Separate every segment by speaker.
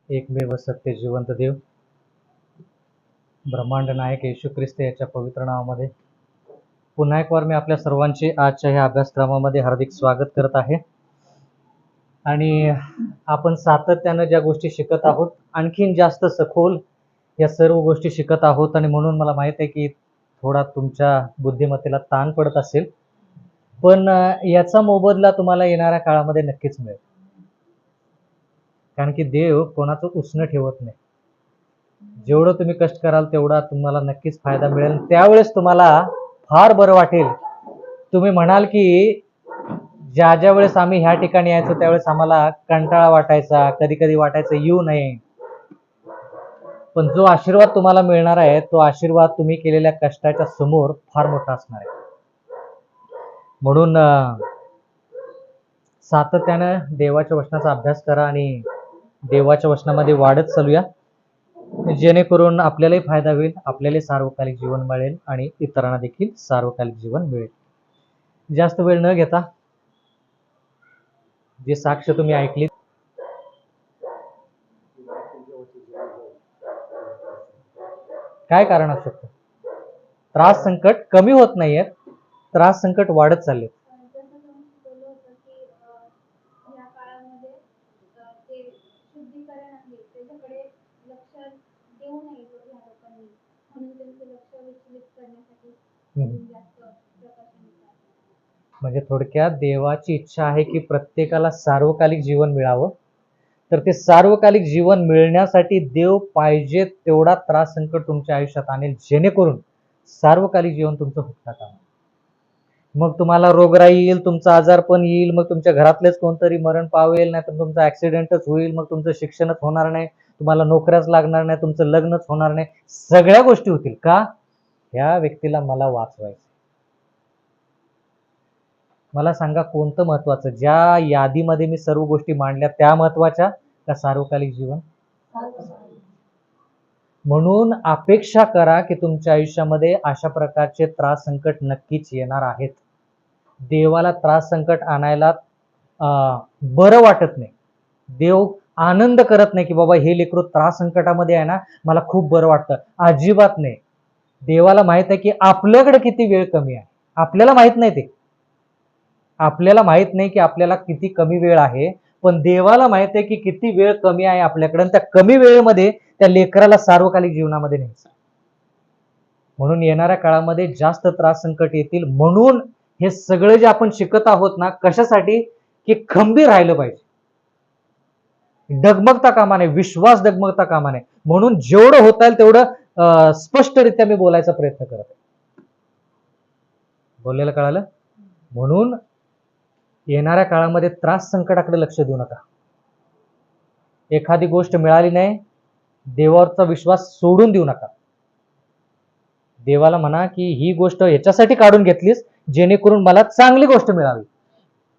Speaker 1: एकमेव सत्य जिवंत देव, ब्रह्मांड नायक येशू ख्रिस्त याच्या पवित्र नावामध्ये पुन्हा एक वार मी आपल्या सर्वांचे आजच्या ह्या अभ्यासक्रमामध्ये हार्दिक स्वागत करत आहे. आणि आपण सातत्यानं ज्या गोष्टी शिकत आहोत, आणखीन जास्त सखोल या सर्व गोष्टी शिकत आहोत. आणि म्हणून मला माहित आहे की थोडा तुमच्या बुद्धिमत्तेला ताण पडत असेल, पण याचा मोबदला तुम्हाला येणाऱ्या काळामध्ये नक्कीच मिळेल. कारण की देव कोणाचं उसणं ठेवत नाही. जेवढं तुम्ही कष्ट कराल तेवढा तुम्हाला नक्कीच फायदा मिळेल. त्यावेळेस तुम्हाला फार बरं वाटेल. तुम्ही म्हणाल की ज्या वेळेस आम्ही ह्या ठिकाणी यायचो त्यावेळेस आम्हाला कंटाळा वाटायचा, कधी कधी वाटायचं येऊ नये, पण जो आशीर्वाद तुम्हाला मिळणार आहे तो आशीर्वाद तुम्ही केलेल्या कष्टाच्या समोर फार मोठा असणार आहे. म्हणून सातत्यानं देवाच्या वचनाचा अभ्यास करा आणि देवाच्या वचनामध्ये वाढत चालूया, जेणेकरून आपल्यालाही फायदा होईल, आपल्यालाही सार्वकालिक जीवन मिळेल आणि इतरांना देखील सार्वकालिक जीवन मिळेल. जास्त वेळ न घेता जे साक्ष तुम्ही ऐकली, काय कारण असू शकतं? त्रास संकट कमी होत नाहीयेत, त्रास संकट वाढत चालले. म्हणजे थोडक्यात देवाची इच्छा आहे की प्रत्येकाला सार्वकालिक जीवन मिळावं. तर ते सार्वकालिक जीवन मिळण्यासाठी देव पाहिजे तेवढा त्रास संकट तुमच्या आयुष्यात आणेल, जेणेकरून सार्वकालिक जीवन तुमचं हुकता कामा. मग तुम्हाला रोगराई येईल, तुमचा आजारपण येईल, मग तुमच्या घरातलेच कोणतरी मरण पावेल, नाही तर तुमचा ऍक्सिडेंटच होईल, मग तुमचं शिक्षणच होणार नाही, तुम्हाला नोकऱ्याच लागणार नाही, तुमचं लग्नच होणार नाही. सगळ्या गोष्टी होतील का? ह्या व्यक्तीला मला वाचवायचं. मला सांगा कोणतं महत्वाचं? ज्या यादीमध्ये मी सर्व गोष्टी मांडल्या त्या महत्वाच्या का सार्वकालिक जीवन? म्हणून अपेक्षा करा की तुमच्या आयुष्यामध्ये अशा प्रकारचे त्रास संकट नक्कीच येणार आहेत. देवाला त्रास संकट आणायला बरं वाटत नाही. देव आनंद करत नाही की बाबा हे लेकरू त्रास संकटामध्ये आहे ना, मला खूप बरं वाटतं. अजिबात नाही. देवाला माहित आहे की आपल्याकडे किती वेळ कमी आहे. आपल्याला माहित नाही ते. आपल्याला माहित नाही की आपल्याला किती कमी वेळ आहे, पण देवाला माहित आहे की किती वेळ कमी आहे आपल्याकडे. त्या कमी वेळेमध्ये त्या लेकराला सार्वकालिक जीवनामध्ये न्यायचं. म्हणून येणाऱ्या काळामध्ये जास्त त्रास संकट येतील. म्हणून हे सगळं जे आपण शिकत आहोत ना, कशासाठी? की खंबीर राहिलं पाहिजे, डगमगता कामा नये, विश्वास डगमगता कामा नये. म्हणून जेवढं होता येईल तेवढं स्पष्टरित्या मी बोलायचा प्रयत्न करत आहे. बोललेलं कळालं? म्हणून येणाऱ्या काळामध्ये त्रास संकटाकडे लक्ष देऊ नका. एखादी गोष्ट मिळाली नाही, देवावरचा विश्वास सोडून देऊ नका. देवाला म्हणा की ही गोष्ट याच्यासाठी काढून घेतलीस जेणेकरून मला चांगली गोष्ट मिळावी.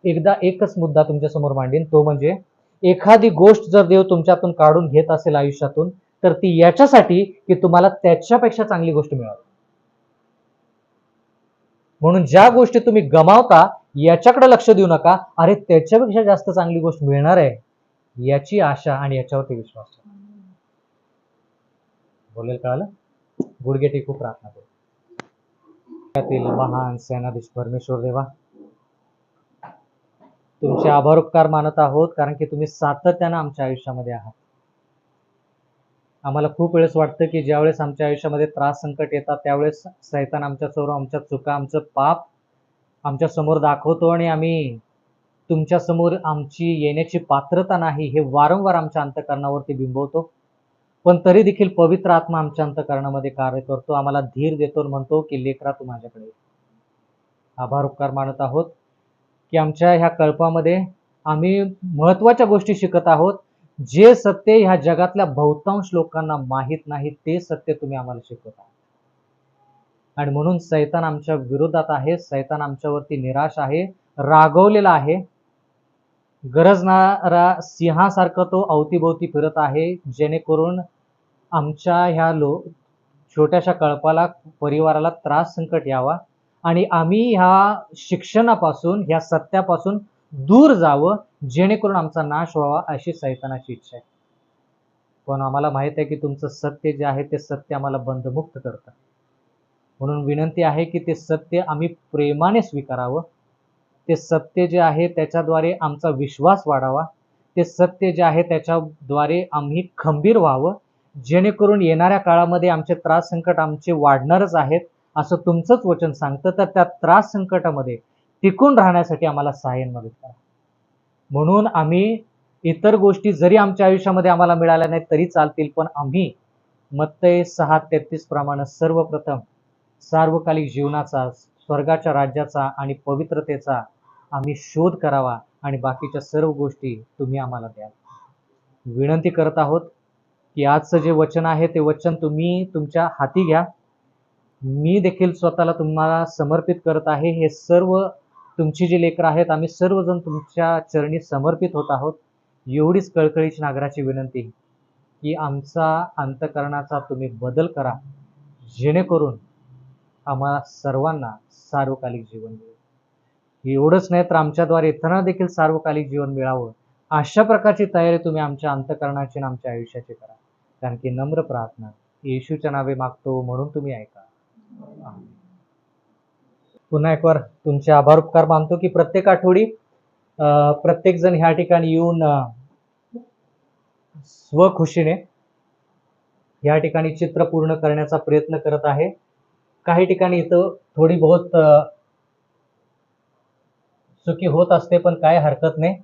Speaker 1: एकदा एकच मुद्दा तुमच्या समोर मांडेन, तो म्हणजे एखादी गोष्ट जर देव तुमच्यातून काढून घेत असेल आयुष्यातून, तर ती याच्यासाठी की तुम्हाला त्याच्यापेक्षा चांगली गोष्ट मिळावी. म्हणून ज्या गोष्टी तुम्ही गमावता याच्याकडे लक्ष देऊ नका. अरे त्याच्यापेक्षा जास्त चांगली गोष्ट मिळणार आहे याची आशा आणि याच्यावरती विश्वास. बोलेल कळालं? गुडघे टेकू प्रार्थना करू. महान सेनाधीश परमेश्वर देवा, तुमचे आभार उपकार मानत आहोत, कारण की तुम्ही सातत्यानं आमच्या आयुष्यामध्ये आहात. आम्हाला खूप वेळेस वाटतं की ज्यावेळेस आमच्या आयुष्यामध्ये त्रास संकट येतात त्यावेळेस सैतान आमच्यासमोर आमच्या चुका, आमचं पाप आमच्या समोर दाखवतो आणि आम्ही तुमच्या समोर आमची येण्याची पात्रता नाही हे वारंवार आमच्या अंतःकरणावरती बिंबवतो. पण तरी देखील पवित्र आत्मा आमच्या अंतःकरणामध्ये कार्य करतो, आम्हाला धीर देतो, म्हणतो की लेकरा तू माझ्याकडे. आभार उपकार मानत आहोत की आमच्या ह्या कल्पामध्ये आम्ही महत्वाच्या गोष्टी शिकत आहोत. जे सत्य ह्या जगातल्या बहुतांश लोकांना माहीत नाही ते सत्य तुम्ही आम्हाला शिकवत आहात. आणि म्हणून सैतान आमच्या विरोधात आहे, सैतान आमच्यावरती निराश आहे, रागवलेला आहे. गरजणारा सिंहासारखा तो अवतीभोवती फिरत आहे, जेणेकरून आमच्या ह्या छोट्याशा कळपाला, परिवाराला त्रास संकट यावा आणि आम्ही ह्या शिक्षणापासून, ह्या सत्यापासून दूर जावं, जेणेकरून आमचा नाश व्हावा, अशी सैतानाची इच्छा आहे. पण आम्हाला माहित आहे की तुमचं सत्य जे आहे ते सत्य आम्हाला बंधमुक्त करतं. म्हणून विनंती आहे की ते सत्य आम्ही प्रेमाने स्वीकारावं. ते सत्य जे आहे त्याच्याद्वारे आमचा विश्वास वाढावा. ते सत्य जे आहे त्याच्याद्वारे आम्ही खंबीर व्हावं, जेणेकरून येणाऱ्या काळामध्ये आमचे त्रास संकट आमचे वाढणारच आहेत असं तुमचंच वचन सांगतं. तर त्या त्रास संकटामध्ये टिकून राहण्यासाठी आम्हाला सहाय्य मदत करा. म्हणून आम्ही इतर गोष्टी जरी आमच्या आयुष्यामध्ये आम्हाला मिळाल्या नाहीत तरी चालतील, पण आम्ही मत्तई 6:33 प्रमाणे सर्वप्रथम सार्वकालिक जीवनाचा, स्वर्गाच्या राज्याचा आणि पवित्रतेचा आम्ही शोध करावा आणि बाकीच्या सर्व गोष्टी तुम्ही आम्हाला द्या. विनंती करत आहोत की आजचं जे वचन आहे ते वचन तुम्ही तुमच्या हाती घ्या. मी देखील स्वतःला तुम्हाला समर्पित करत आहे. हे सर्व तुमची जी लेकरं आहेत आम्ही सर्वजण तुमच्या चरणी समर्पित होत आहोत. एवढीच कळकळीची नागराची विनंती की आमचा अंतःकरणाचा तुम्ही बदल करा, जेणेकरून आम्हाला सर्वांना सार्वकालिक जीवन मिळेल. एवढंच नाही तर आमच्याद्वारे इतरांना देखील सार्वकालिक जीवन मिळावं अशा प्रकारची तयारी तुम्ही आमच्या अंतःकरणाची आणि आमच्या आयुष्याची करा. कारण की नम्र प्रार्थना येशूच्या नावे मागतो, म्हणून तुम्ही ऐका. पुन्हा एक वार तुमचे आभार उपकार मानतो की प्रत्येक आठवडी प्रत्येक जण ह्या ठिकाणी येऊन स्वखुशीने या ठिकाणी चित्र पूर्ण करण्याचा प्रयत्न करत आहे. काही ठिकाणी इथं थोडी बहुत चुकी होत असते, पण काय हरकत नाही.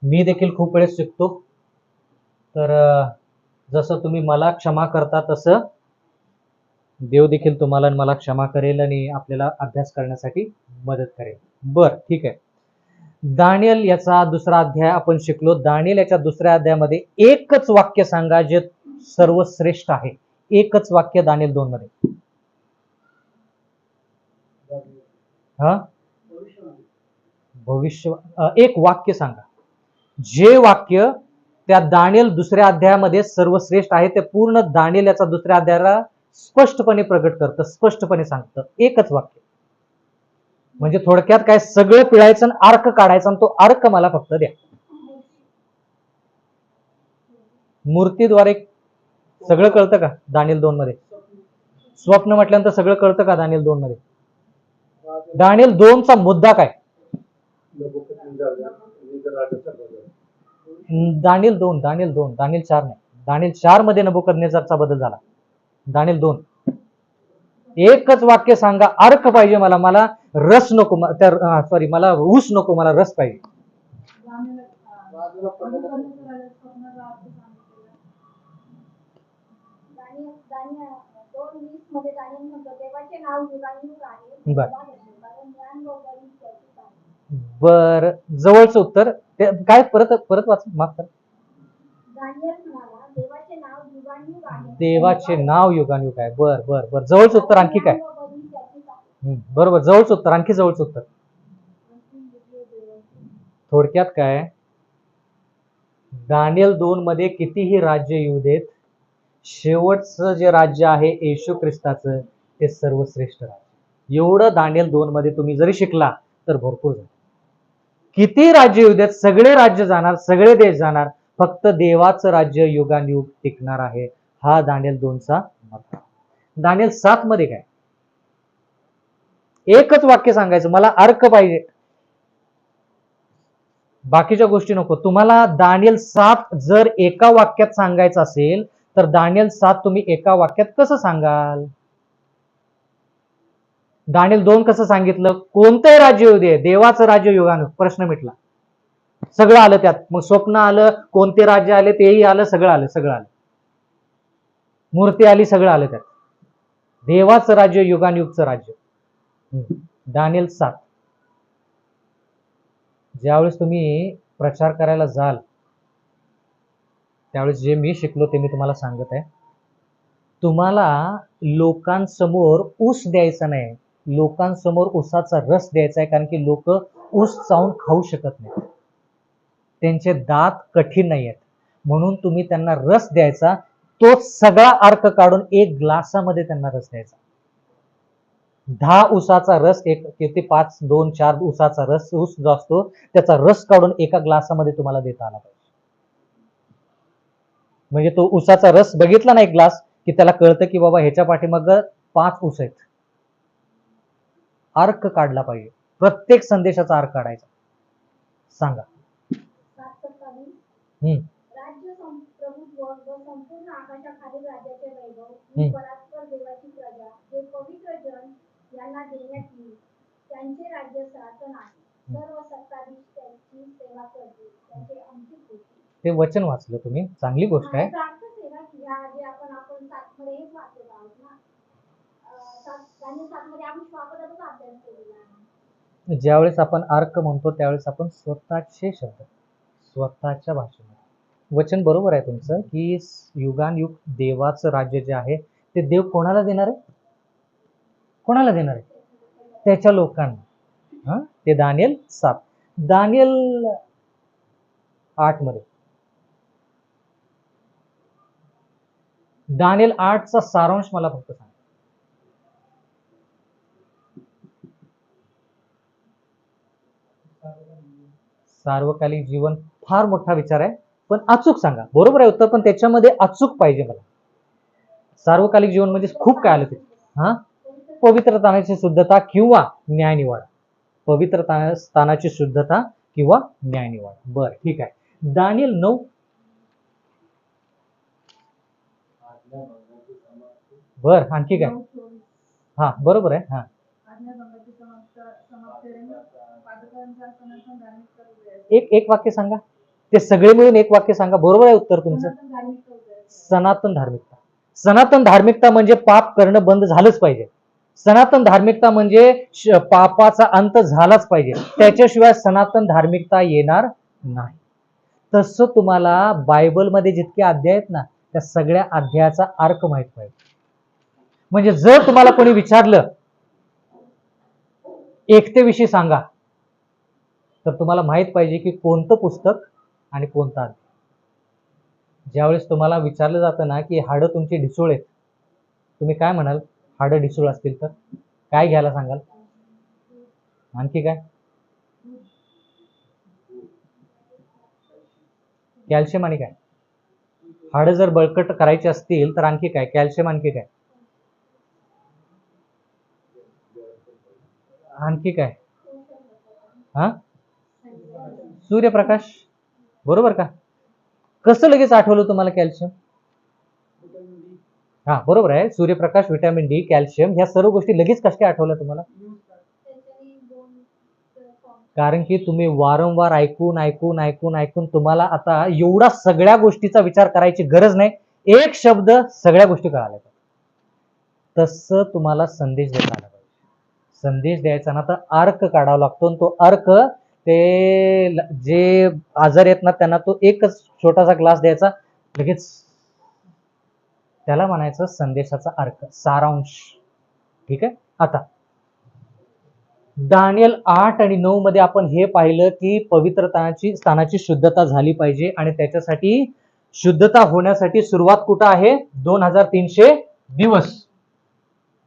Speaker 1: मी देखील खूप वेळेस शिकतो. तर जसं तुम्ही मला क्षमा करता तसं देव देखील तुम्हाला आणि मला क्षमा करेल आणि आपल्याला अभ्यास करण्यासाठी मदत करेल. बर, ठीक आहे. दानियल याचा दुसरा अध्याय आपण शिकलो. दानियल याच्या दुसऱ्या अध्यायामध्ये एकच वाक्य सांगा जे सर्वश्रेष्ठ आहे. एकच वाक्य दानियल 2 मध्ये. हा, भविष्य एक वाक्य सांगा जे वाक्य त्या दानियल दुसऱ्या अध्यायामध्ये सर्वश्रेष्ठ आहे. ते पूर्ण दानियल याचा दुसऱ्या अध्यायाला स्पष्टपणे प्रगट करतं, स्पष्टपणे सांगतं. एकच वाक्य. म्हणजे थोडक्यात काय, सगळं पिळायचं आणि अर्क काढायचा आणि तो अर्क मला फक्त द्या. मूर्तीद्वारे सगळं कळतं का दानियल 2 मध्ये? स्वप्न म्हटल्यानंतर सगळं कळतं का दानियल 2 मध्ये? दानियल 2 चा मुद्दा काय? दानियल 2 दानियल 4 नाही. दानियल 4 मध्ये नबुकदनेझरचा बदल झाला. दानियल 2 एकच वाक्य सांगा. अर्क पाहिजे मला, मला रस नको. सॉरी, मला ऊस नको, मला रस पाहिजे. बर, जवळचं उत्तर काय? परत वाच, माफ कर. देवाचे नाव युगानुयुग आहे. बर बर बर, जवळचं उत्तर. आणखी काय? बरोबर, जवळचं उत्तर. आणखी जवळचं उत्तर. थोडक्यात काय, दानियल 2 मध्ये कितीही राज्य येऊ देत, शेवटचं जे राज्य आहे येशू ख्रिस्ताचं ते सर्वश्रेष्ठ राज्य. एवढं दानियल 2 मध्ये तुम्ही जरी शिकला तर भरपूर झालं. किती राज्य येऊ देत, सगळे राज्य जाणार, सगळे देश जाणार, फक्त देवाचं राज्य युगानुयुग टिकणार आहे. हा दानियल 2 चा मत. दानियल 7 मध्ये काय? एकच वाक्य सांगायचं, मला अर्क पाहिजे, बाकीच्या गोष्टी नको. तुम्हाला दानियल 7 जर एका वाक्यात सांगायचं असेल तर दानियल 7 तुम्ही एका वाक्यात कसं सांगाल? दानियल 2 कसं सांगितलं? कोणतंही राज्य येऊ दे, देवाचं राज्य युगानुयुग. प्रश्न मिटला. सगळं आलं त्यात. मग स्वप्न आलं, कोणते राज्य आले तेही आलं, सगळं आलं, सगळं आलं. मूर्ती आली, सगळं आलं त्यात. देवाचं राज्य युगानुयुगचं राज्य. दानियल 7. ज्यावेळेस तुम्ही प्रचार करायला जाल त्यावेळेस जे मी शिकलो ते मी तुम्हाला सांगत आहे. तुम्हाला लोकांसमोर ऊस द्यायचा नाही, लोकांसमोर ऊसाचा रस द्यायचा आहे. कारण की लोक ऊस चावून खाऊ शकत नाही, त्यांचे दात कठीण नाही आहेत. म्हणून तुम्ही त्यांना रस द्यायचा, तो सगळा अर्क काढून एक ग्लासामध्ये त्यांना रस द्यायचा. 10 ऊसाचा रस, एक किती 5 2 4 ऊसाचा रस, ऊस जो असतो त्याचा रस काढून एका ग्लासामध्ये तुम्हाला देता आला पाहिजे. म्हणजे तो ऊसाचा रस बघितला ना एक ग्लास की त्याला कळतं की बाबा ह्याच्या पाठीमाग 5 ऊस आहेत. अर्क काढला पाहिजे, प्रत्येक संदेशाचा अर्क काढायचा. सांगा.
Speaker 2: राज्य प्रभुत्व व संपूर्ण आकाशाखालील राज्याचे वैभव ही परात्पर देवाची प्रजा जे पवित्र जन यांना देण्यात येईल. त्यांचे राज्य सनातन आहे. सर्व सत्ताधीश त्यांची सेवा करतील. त्यांचे अंतिम होतील.
Speaker 1: ते वचन वाचलं तुम्ही, चांगली गोष्ट आहे.
Speaker 2: सेवा की जे आपण 7 मध्ये हेच वाचत आहोत ना. 7 मध्ये आपण श्वापदाचा अभ्यास केलेला आहे.
Speaker 1: ज्यावेळेस आपण अर्क म्हणतो त्यावेळेस आपण स्वतःचे शब्द, स्वतःच्या भाषेमध्ये. वचन बरोबर आहे तुमचं की युगानयुग देवाचं राज्य जे आहे ते देव कोणाला देणार आहे? कोणाला देणार आहे? त्याच्या लोकांना. ते दानिएल 7, दानिएल 8 मध्ये, दानिएल 8चा सारांश मला फक्त सांग. सार्वकालिक जीवन फार मोठा विचार आहे, पण अचूक सांगा. बरोबर आहे उत्तर, पण त्याच्यामध्ये अचूक पाहिजे मला. सार्वकालिक जीवन म्हणजे खूप काय आलं ते. पवित्र स्थानाची शुद्धता किंवा न्याय निवाडा. पवित्र स्थानाची शुद्धता किंवा न्याय निवाडा. बर, ठीक आहे. दानिएल 9. बर, आणखी काय? हा, बरोबर आहे. हा, एक वाक्य सांगा. ते सगळे मिळून एक वाक्य सांगा. बरोबर आहे उत्तर तुमचं. सनातन धार्मिकता. सनातन धार्मिकता म्हणजे पाप करणं बंद झालंच पाहिजे. सनातन धार्मिकता म्हणजे पापाचा अंत झालाच पाहिजे. त्याच्याशिवाय सनातन धार्मिकता येणार नाही. तसं तुम्हाला बायबलमध्ये जितके अध्याय आहेत ना त्या सगळ्या अध्यायाचा अर्थ माहित पाहिजे. म्हणजे जर तुम्हाला कोणी विचारलं एकतेविषयी सांगा तर तुम्हाला माहित पाहिजे की कोणतं पुस्तक आणि कोणता अध्याय. ज्यावेळेस तुम्हाला विचारलं जातं ना की हाडं तुमची ढिसूळ आहेत, तुम्ही काय म्हणाल? हाडं ढिसूळ असतील तर काय घ्यायला सांगाल? आणखी काय? कॅल्शियम आणि काय? हाडं जर बळकट करायची असतील तर आणखी काय? कॅल्शियम, आणखी काय? आणखी काय? सूर्यप्रकाश. बरोबर का? कसं लगेच आठवलं तुम्हाला कॅल्शियम? हा, बरोबर आहे. सूर्यप्रकाश, व्हिटॅमिन डी, कॅल्शियम ह्या सर्व गोष्टी लगेच कशा आठवल्या तुम्हाला? कारण की तुम्ही वारंवार ऐकून ऐकून ऐकून ऐकून तुम्हाला आता एवढा सगळ्या गोष्टीचा विचार करायची गरज नाही. एक शब्द सगळ्या गोष्टी कळाल्या. तसं तुम्हाला संदेश देता आला पाहिजे. संदेश द्यायचा ना तर अर्क काढावा लागतो. तो अर्क ते जे आजार आहेत ना त्यांना तो एकच छोटासा ग्लास द्यायचा, लगेच त्याला म्हणायचं संदेशाचा अर्क, सारांश. ठीक आहे. आता दानिएल 8 आणि 9 मध्ये आपण हे पाहिलं की पवित्र स्थानाची शुद्धता झाली पाहिजे आणि त्याच्यासाठी शुद्धता होण्यासाठी सुरुवात कुठं आहे? 2300 दिवस.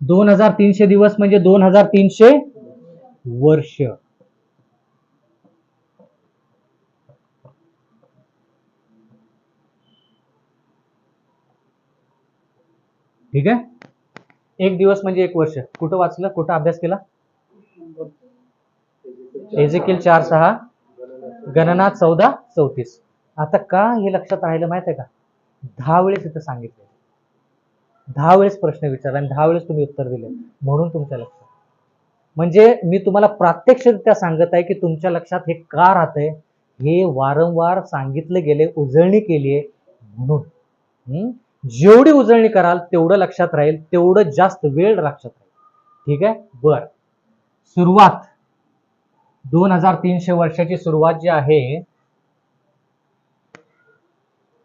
Speaker 1: 2300 दिवस म्हणजे 2300 वर्ष. ठीक आहे. एक दिवस म्हणजे 1 वर्ष. कुठं वाचलं? कुठं अभ्यास केला? एजेकिएल 4:6, गणना 14:34. आता का हे लक्षात राहिलं माहित आहे का? 10 वेळेस इथं सांगितलं, 10 वेळेस प्रश्न विचारला आणि 10 वेळेस तुम्ही उत्तर दिले, म्हणून तुमच्या लक्षात. म्हणजे मी तुम्हाला प्रात्यक्षिकरित्या सांगत आहे की तुमच्या लक्षात हे का राहतंय, हे वारंवार सांगितलं गेले, उजळणी केली आहे म्हणून. जेवढी उजळणी कराल तेवढं लक्षात राहील, तेवढं जास्त वेळ लक्षात राहील. ठीक आहे. बर, सुरुवात 2300 वर्षाची सुरुवात जी आहे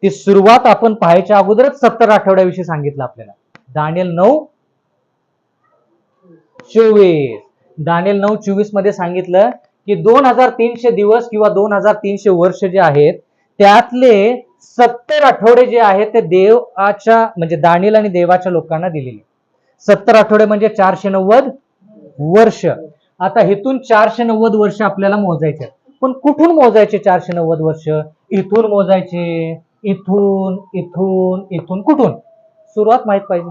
Speaker 1: ती सुरुवात आपण पाहायच्या अगोदरच 70 आठवड्याविषयी सांगितलं आपल्याला. दानिएल 9:24. दानिएल 9:24 मध्ये सांगितलं की 2300 दिवस किंवा 2300 वर्ष जे आहेत त्यातले 70 आठवडे जे आहेत ते देवाच्या म्हणजे दानिएल आणि देवाच्या लोकांना दिलेले. 70 आठवडे म्हणजे 490 वर्ष. आता इथून 490 वर्ष आपल्याला मोजायचे. पण कुठून मोजायचे 490 वर्ष? इथून मोजायचे इथून इथून इथून कुठून सुरुवात माहित पाहिजे.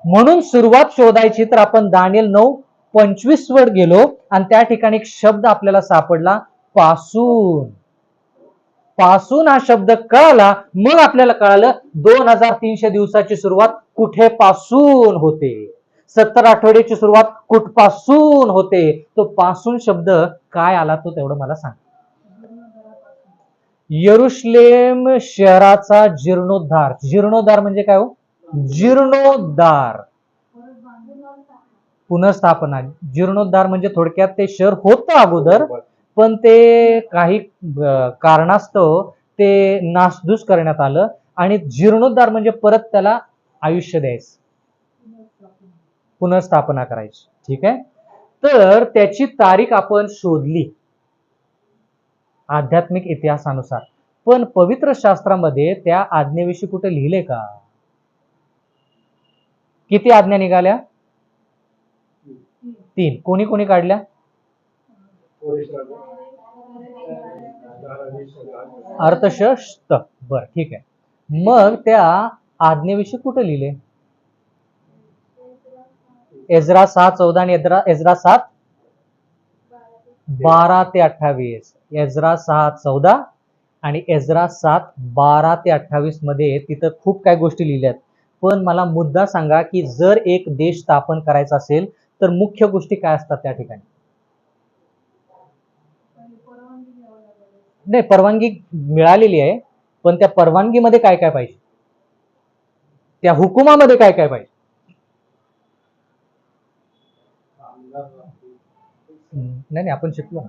Speaker 1: म्हणून सुरुवात शोधायची तर आपण दानिएल 9:25 वर गेलो आणि त्या ठिकाणी एक शब्द आपल्याला सापडला, पासून. पासून हा शब्द कळाला, मग आपल्याला कळालं 2300 दिवसाची सुरुवात कुठेपासून होते, 70 आठवड्याची सुरुवात कुठपासून होते. तो पासून शब्द काय आला तो तेवढं मला सांग. यरुशलेम शहराचा जीर्णोद्धार. जीर्णोद्धार म्हणजे काय हो? जीर्णोद्धार, पुनर्स्थापना. जीर्णोद्धार म्हणजे थोडक्यात ते शहर होतं अगोदर, पण ते काही कारणास्तव ते नासधूस करण्यात आलं आणि जीर्णोद्धार म्हणजे परत त्याला आयुष्य द्यायचं, पुनर्स्थापना करायची. ठीक आहे. तर त्याची तारीख आपण शोधली आध्यात्मिक इतिहासानुसार, पण पवित्र शास्त्रामध्ये त्या आज्ञेविषयी कुठे लिहिले का? किती आज्ञा निघाल्या? 3. कोणी कोणी काढल्या? अर्थशास्त्र. बर, ठीक आहे. मग त्या आज्ञेविषयी कुठे लिहिले? एजरा 6:14 आणि एजरा 7:12 ते 28. एजरा 6:14 आणि एजरा 7:12 ते 28 मध्ये तिथं खूप काही गोष्टी लिहिल्यात. पण मला मुद्दा सांगा की जर एक देश स्थापन करायचा असेल तर मुख्य गोष्टी काय असतात त्या ठिकाणी? नाही, परवानगी मिळालेली आहे, पण त्या परवानगीमध्ये काय काय पाहिजे? त्या हुकुमामध्ये काय काय पाहिजे? नाही, आपण शिकलो.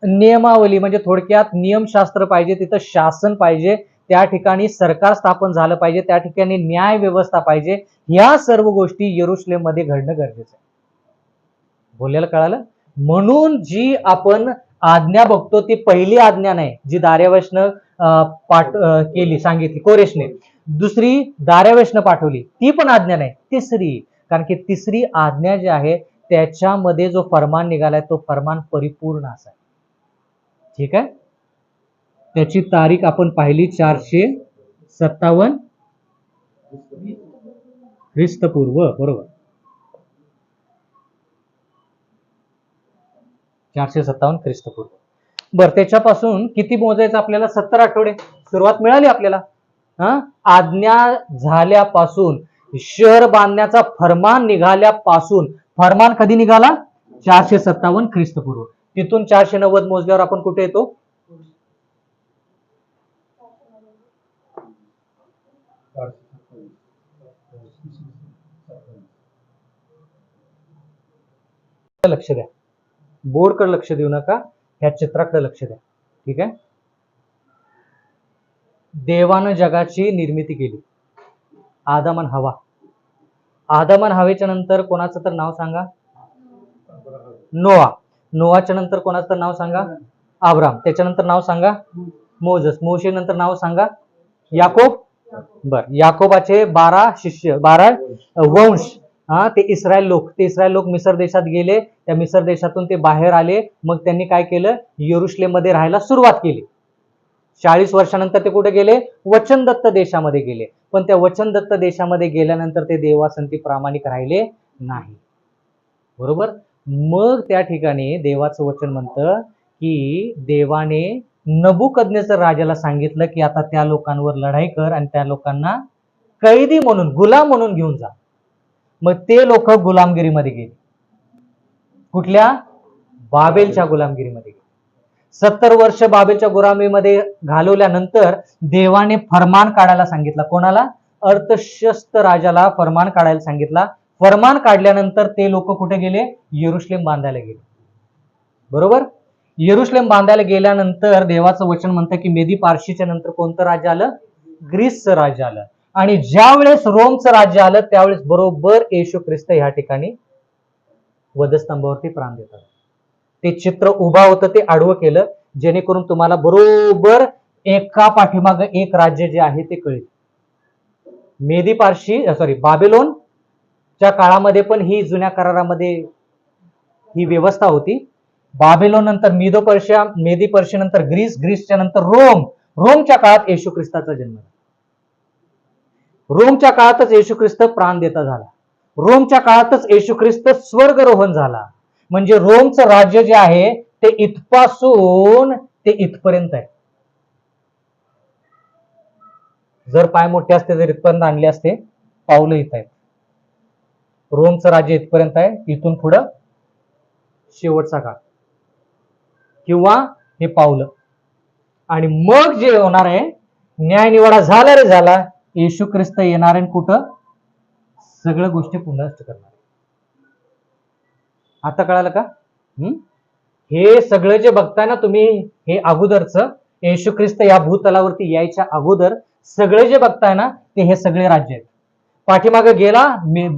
Speaker 1: नियमावली म्हणजे थोडक्यात नियमशास्त्र पाहिजे, तिथं शासन पाहिजे, त्या ठिकाणी सरकार स्थापन झालं पाहिजे, त्या ठिकाणी न्याय व्यवस्था पाहिजे. ह्या सर्व गोष्टी यरुशलेम मध्ये घडणं गरजेचं आहे. बोललेलं कळालं? म्हणून जी आपण आज्ञा बघतो ती पहिली आज्ञा नाही जी दार्यावेशनं केली, सांगितली कोरेशने. दुसरी दार्यावेशनं पाठवली, ती पण आज्ञा नाही. तिसरी, कारण की तिसरी आज्ञा जी आहे त्याच्यामध्ये जो फरमान निघालाय तो फरमान परिपूर्ण असा आहे. ठीक आहे. त्याची तारीख आपण पाहिली 457 ख्रिस्तपूर्व. बरोबर, 457 ख्रिस्तपूर्व. बर, त्याच्यापासून किती मोजायचं आपल्याला? 70 आठवडे. सुरुवात मिळाली आपल्याला. आज्ञा झाल्यापासून, शहर बांधण्याचा फरमान निघाल्यापासून. फरमान कधी निघाला? 457 ख्रिस्तपूर्व. तिथून 490 मोजल्यावर आपण कुठे येतो? लक्ष द्या, बोर्डकडे लक्ष देऊ नका, ह्या चित्राकडे लक्ष द्या. ठीक आहे. देवानं जगाची निर्मिती केली, आदम आणि हवा. आदम आणि हवेच्या नंतर कोणाचं तर नाव सांगा? नोआ. नोआच्या नंतर कोणाचं तर नाव सांगा? अब्राम. त्याच्यानंतर नाव सांगा? मोजेस. मोशे नंतर नाव सांगा? याकोब. बर, याकोबाचे 12 शिष्य, 12 वंश. ते इस्रायल लोक. ते इस्रायल लोक मिसर देशात गेले, त्या मिसर देशातून ते बाहेर आले. मग त्यांनी काय केलं? यरुशलेम मध्ये राहायला सुरुवात केली. 40 वर्षानंतर ते कुठे गेले? वचनदत्त देशामध्ये गेले. पण त्या वचनदत्त देशामध्ये गेल्यानंतर ते देवासंती प्रामाणिक राहिले नाही. बरोबर. मग त्या ठिकाणी देवाचं वचन म्हणतं की देवाने नबुकदनेस्सर राजाला सांगितलं की आता त्या लोकांवर लढाई कर आणि त्या लोकांना कैदी म्हणून, गुलाम म्हणून घेऊन जा. मग ते लोक गुलामगिरीमध्ये गेले. कुठल्या? बाबेलच्या गुलामगिरीमध्ये गेले. 70 वर्ष बाबेलच्या गुलामीमध्ये घालवल्यानंतर देवाने फरमान काढायला सांगितला. कोणाला? अर्थशस्त्र राजाला फरमान काढायला सांगितला. फरमान काढल्यानंतर ते लोक कुठे गेले? यरुशलेम बांधायला गेले. बरोबर. यरुशलेम बांधायला गेल्यानंतर देवाचं वचन म्हणतं की मेदी पारशीच्या नंतर कोणतं राज्य आलं? ग्रीसचं राज्य आलं. आणि ज्या वेळेस रोमचं राज्य आलं त्यावेळेस बरोबर येशू ख्रिस्त ह्या ठिकाणी वधस्तंभावरती प्राण देतात. ते चित्र उभा होतं ते आडवं केलं जेणेकरून तुम्हाला बरोबर एका पाठीमाग एक राज्य जे आहे ते कळेल. मेदी पारशी बाबेलोनच्या काळामध्ये पण ही जुन्या करारामध्ये ही व्यवस्था होती बाबेलोन नंतर मिदो पर्शिया, मेदी पर्शिया नंतर ग्रीस, ग्रीसच्या नंतर रोम, रोमच्या काळात येशू ख्रिस्ताचा जन्म झाला. रोमच्या काळातच येशू ख्रिस्त प्राण देता झाला. रोमच्या काळातच येशू ख्रिस्त स्वर्गरोहण झाला. म्हणजे रोमचं राज्य जे आहे ते इथपासून ते इथपर्यंत आहे. जर पाय मोठे असते तर इथपर्यंत आणले असते, पावलं इथं आहेत. रोमचं राज्य इथपर्यंत आहे, इथून पुढं शेवटचा काळ किंवा हे पावलं. आणि मग जे होणार आहे, न्याय निवाडा झाला रे झाला, येशू ख्रिस्त येणार आहे कुठं सगळ्या गोष्टी पुन्हा करणार. आता कळालं का? हे सगळं जे बघताय ना तुम्ही, हे अगोदरचं येशू ख्रिस्त या भूतलावरती यायच्या अगोदर सगळे जे बघताय ना, ते हे सगळे राज्य आहेत. पाठीमागे गेला,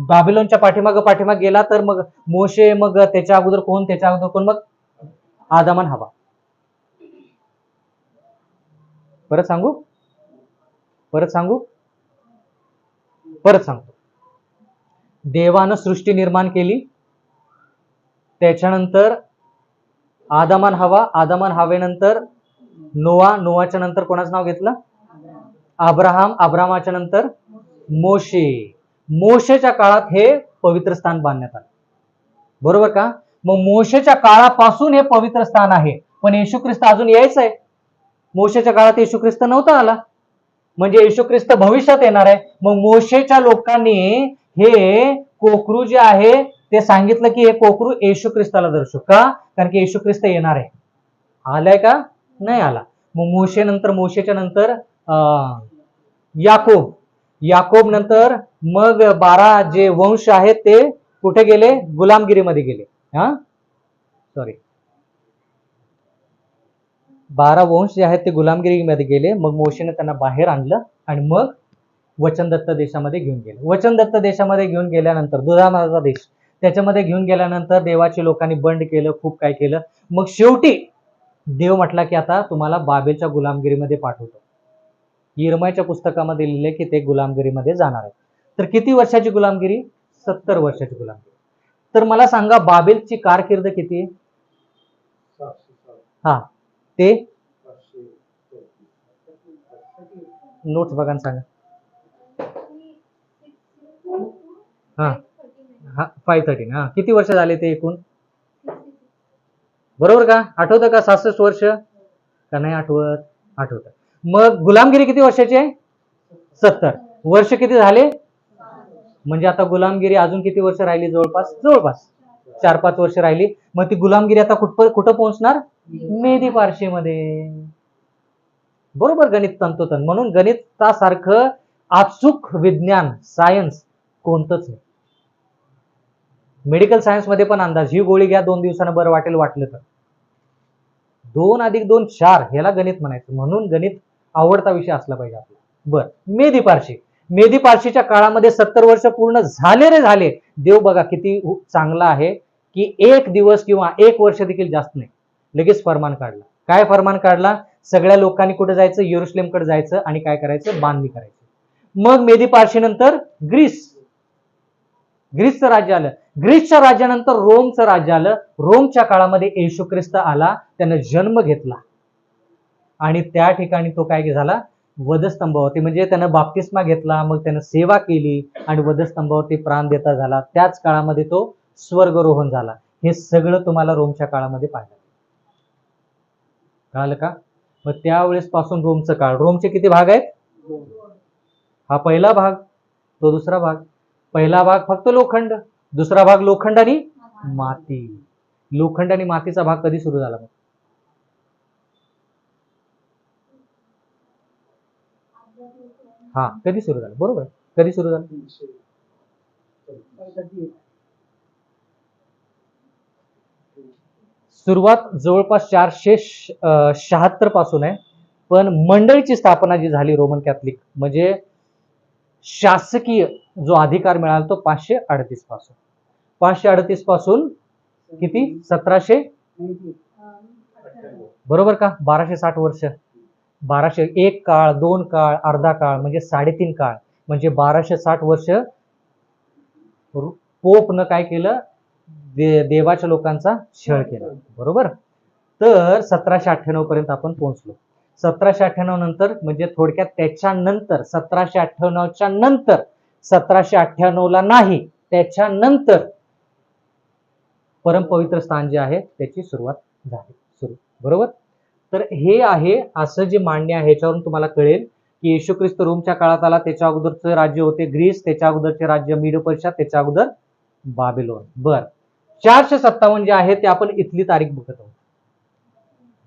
Speaker 1: बाबिलोनच्या पाठीमागे गेला तर मग मोशे, मग त्याच्या अगोदर कोण, त्याच्या अगोदर कोण, मग आदम आणि हवा. परत सांगू परत सांगतो. देवानं सृष्टी निर्माण केली, त्याच्यानंतर आदम आणि हवा, आदम आणि हवेनंतर नोआ, नोआच्या नंतर कोणाचं नाव घेतलं? अब्राहम, अब्राहमाच्या नंतर मोशे. मोशेच्या काळात हे पवित्र स्थान बांधण्यात आलं. बरोबर का? मग मोशेच्या काळापासून हे पवित्र स्थान आहे, पण येशू ख्रिस्त अजून यायचं आहे. मोशेच्या काळात येशू ख्रिस्त नव्हता आला, म्हणजे येशू ख्रिस्त भविष्यात येणार आहे. मग मोशेच्या लोकांनी हे कोकरू जे आहे ते सांगितलं की हे कोकरू येशू ख्रिस्ताला दर्शवू का? कारण की येशू ख्रिस्त येणार आहे. आलाय का? नाही आला. मग मोशेच्या नंतर याकोब, याकोब नंतर मग 12 जे वंश आहेत ते कुठे गेले? गुलामगिरीमध्ये गेले. 12 वंश जे आहेत ते गुलामगिरीमध्ये गेले. मग मोशेने त्यांना बाहेर आणलं आणि मग वचनदत्त देशामध्ये घेऊन गेले. वचनदत्त देशामध्ये घेऊन गेल्यानंतर, दुधामाचा देश, त्याच्यामध्ये घेऊन गेल्यानंतर देवाच्या लोकांनी बंड केलं, खूप काय केलं. मग शेवटी देव म्हटला की आता तुम्हाला बाबेलच्या गुलामगिरीमध्ये पाठवतो. यिर्मयाच्या पुस्तकामध्ये लिहिले की ते गुलामगिरीमध्ये जाणार आहे. तर किती वर्षाची गुलामगिरी? 70 वर्षाची गुलामगिरी. तर मला सांगा, बाबेलची कारकीर्द किती? हा, ते नोट्स बघा सांगा. हा हा 513. हा, किती वर्ष झाले ते एकूण? बरोबर का? आठवतं का? 66 वर्ष का नाही आठवत? आठवतं. मग गुलामगिरी किती वर्षाची आहे? 70 वर्ष. किती झाले? म्हणजे आता गुलामगिरी अजून किती वर्ष राहिली? जवळपास 4-5 वर्ष राहिली. मग ती गुलामगिरी आता कुठं पोहोचणार? मेदी पार्शीमध्ये. बरोबर, गणित तंतोतंत. म्हणून गणितासारखं अचूक विज्ञान, सायन्स कोणतंच नाही. मेडिकल सायन्स मध्ये पण अंदाज, ही गोळी घ्या 2 दिवसानं बरं वाटेल, वाटलं तर 2 + 2 4, ह्याला गणित म्हणायचं. म्हणून गणित आवडता विषय असला पाहिजे आपला. बर, मेदी पारशी. मेदी पारशीच्या काळामध्ये 70 वर्ष पूर्ण झाले रे झाले. देव बघा किती चांगला आहे की 1 दिवस किंवा 1 वर्ष देखील जास्त नाही, लगेच फरमान काढला. काय फरमान काढला? सगळ्या लोकांनी कुठे जायचं? यरुशलेमकडे जायचं आणि काय करायचं? बांधणी करायची. मग मेदी पारशी नंतर ग्रीसचं राज्य आलं. ग्रीसच्या राज्यानंतर रोमचं राज्य आलं. रोमच्या काळामध्ये येशू ख्रिस्त आला, त्यानं जन्म घेतला आणि त्या ठिकाणी तो काय झाला? वधस्तंभावरती, म्हणजे त्यानं बाप्तिस्मा घेतला, मग त्यानं सेवा केली आणि वधस्तंभावरती प्राण देता झाला. त्याच काळामध्ये तो स्वर्गरोहण झाला. हे सगळं तुम्हाला रोमच्या काळामध्ये पाहिलं. कळालं का? मग त्यावेळेस पासून रोमचं काळ. रोमचे किती भाग आहेत? हा पहिला भाग, तो दुसरा भाग. पहिला भाग फक्त लोखंड, दुसरा भाग लोखंड आणि माती. लोखंड आणि मातीचा भाग कधी सुरू झाला? मग हा, कधी सुरू झालं? बरोबर, कधी सुरू झालं? सुरुवात जवळपास 476 पासून आहे, पण मंडळीची स्थापना जी झाली रोमन कॅथलिक, म्हणजे शासकीय जो अधिकार मिळाला तो 538 पासून. 538 पासून किती? 1700, बरोबर का? 1260 वर्ष. 1201 काळ, 2 काळ, अर्धा काळ, म्हणजे 3.5 काळ, म्हणजे 1260 वर्ष पोपनं काय केलं? देवाच्या लोकांचा छळ केला, बरोबर. तर 1798 पर्यंत आपण पोहोचलो. 1798 नंतर म्हणजे थोडक्यात त्याच्यानंतर 1798च्या नंतर 1798ला नाही त्याच्यानंतर परमपवित्र स्थान जे आहे त्याची सुरुवात झाली सुरू, बरोबर. तर हे आहे असं जे मांडणे आहे ह्याच्यावरून तुम्हाला कळेल की येशू ख्रिस्त रोमच्या काळात आला, त्याच्या अगोदरचं राज्य होते ग्रीस, त्याच्या अगोदरचे राज्य मीडो पर्शिया, त्याच्या अगोदर बाबिलोन. बर, 457 जे आहे ते आपण इथली तारीख बघत आहोत.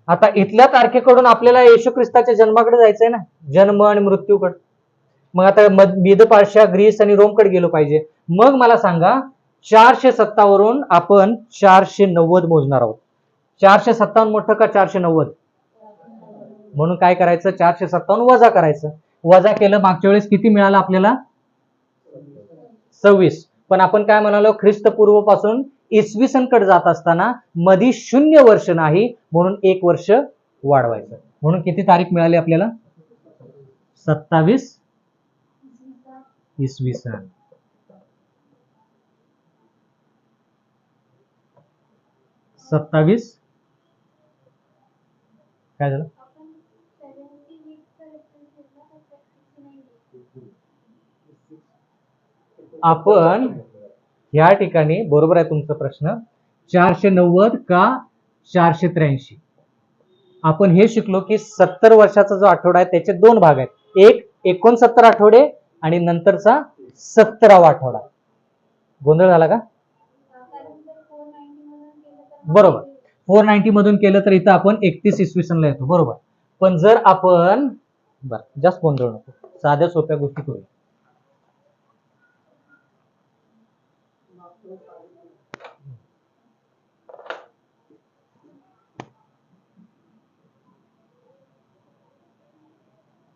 Speaker 1: आता इथल्या तारखेकडून आपल्याला येशू ख्रिस्ताच्या जन्माकडे जायचंय ना, जन्म आणि मृत्यूकडे. मग आता मीडो पर्शिया, ग्रीस आणि रोमकडे गेलो पाहिजे. मग मला सांगा 457 वरून आपण 490 मोजणार आहोत. 457 मोठं का 490? म्हणून काय करायचं, 457 वजा करायचं. वजा केलं, मागच्या वेळेस किती मिळालं आपल्याला? 26. पण आपण काय म्हणालो, ख्रिस्तपूर्व पासून इसवी सन कडे जात असताना मधी 0 वर्ष नाही म्हणून 1 वर्ष वाढवायचं. म्हणून किती तारीख मिळाली आपल्याला? 27 इसवी सन. काय झालं? आपण या ठिकाणी बरोबर आहे तुमचा प्रश्न, 490 का 483. आपण हे शिकलो की 70 वर्षाचा जो आठवडा आहे त्याचे 2 भाग आहेत, एक 69 आठवडे आणि नंतरचा 17वा आठवडा. गोंधळ झाला का? बरोबर, 490 मधून केलं तर इथं आपण 31 इसवी सनला येतो, बरोबर. पण जर आपण जास्त गोंधळ नको, साध्या सोप्या गोष्टी करूया.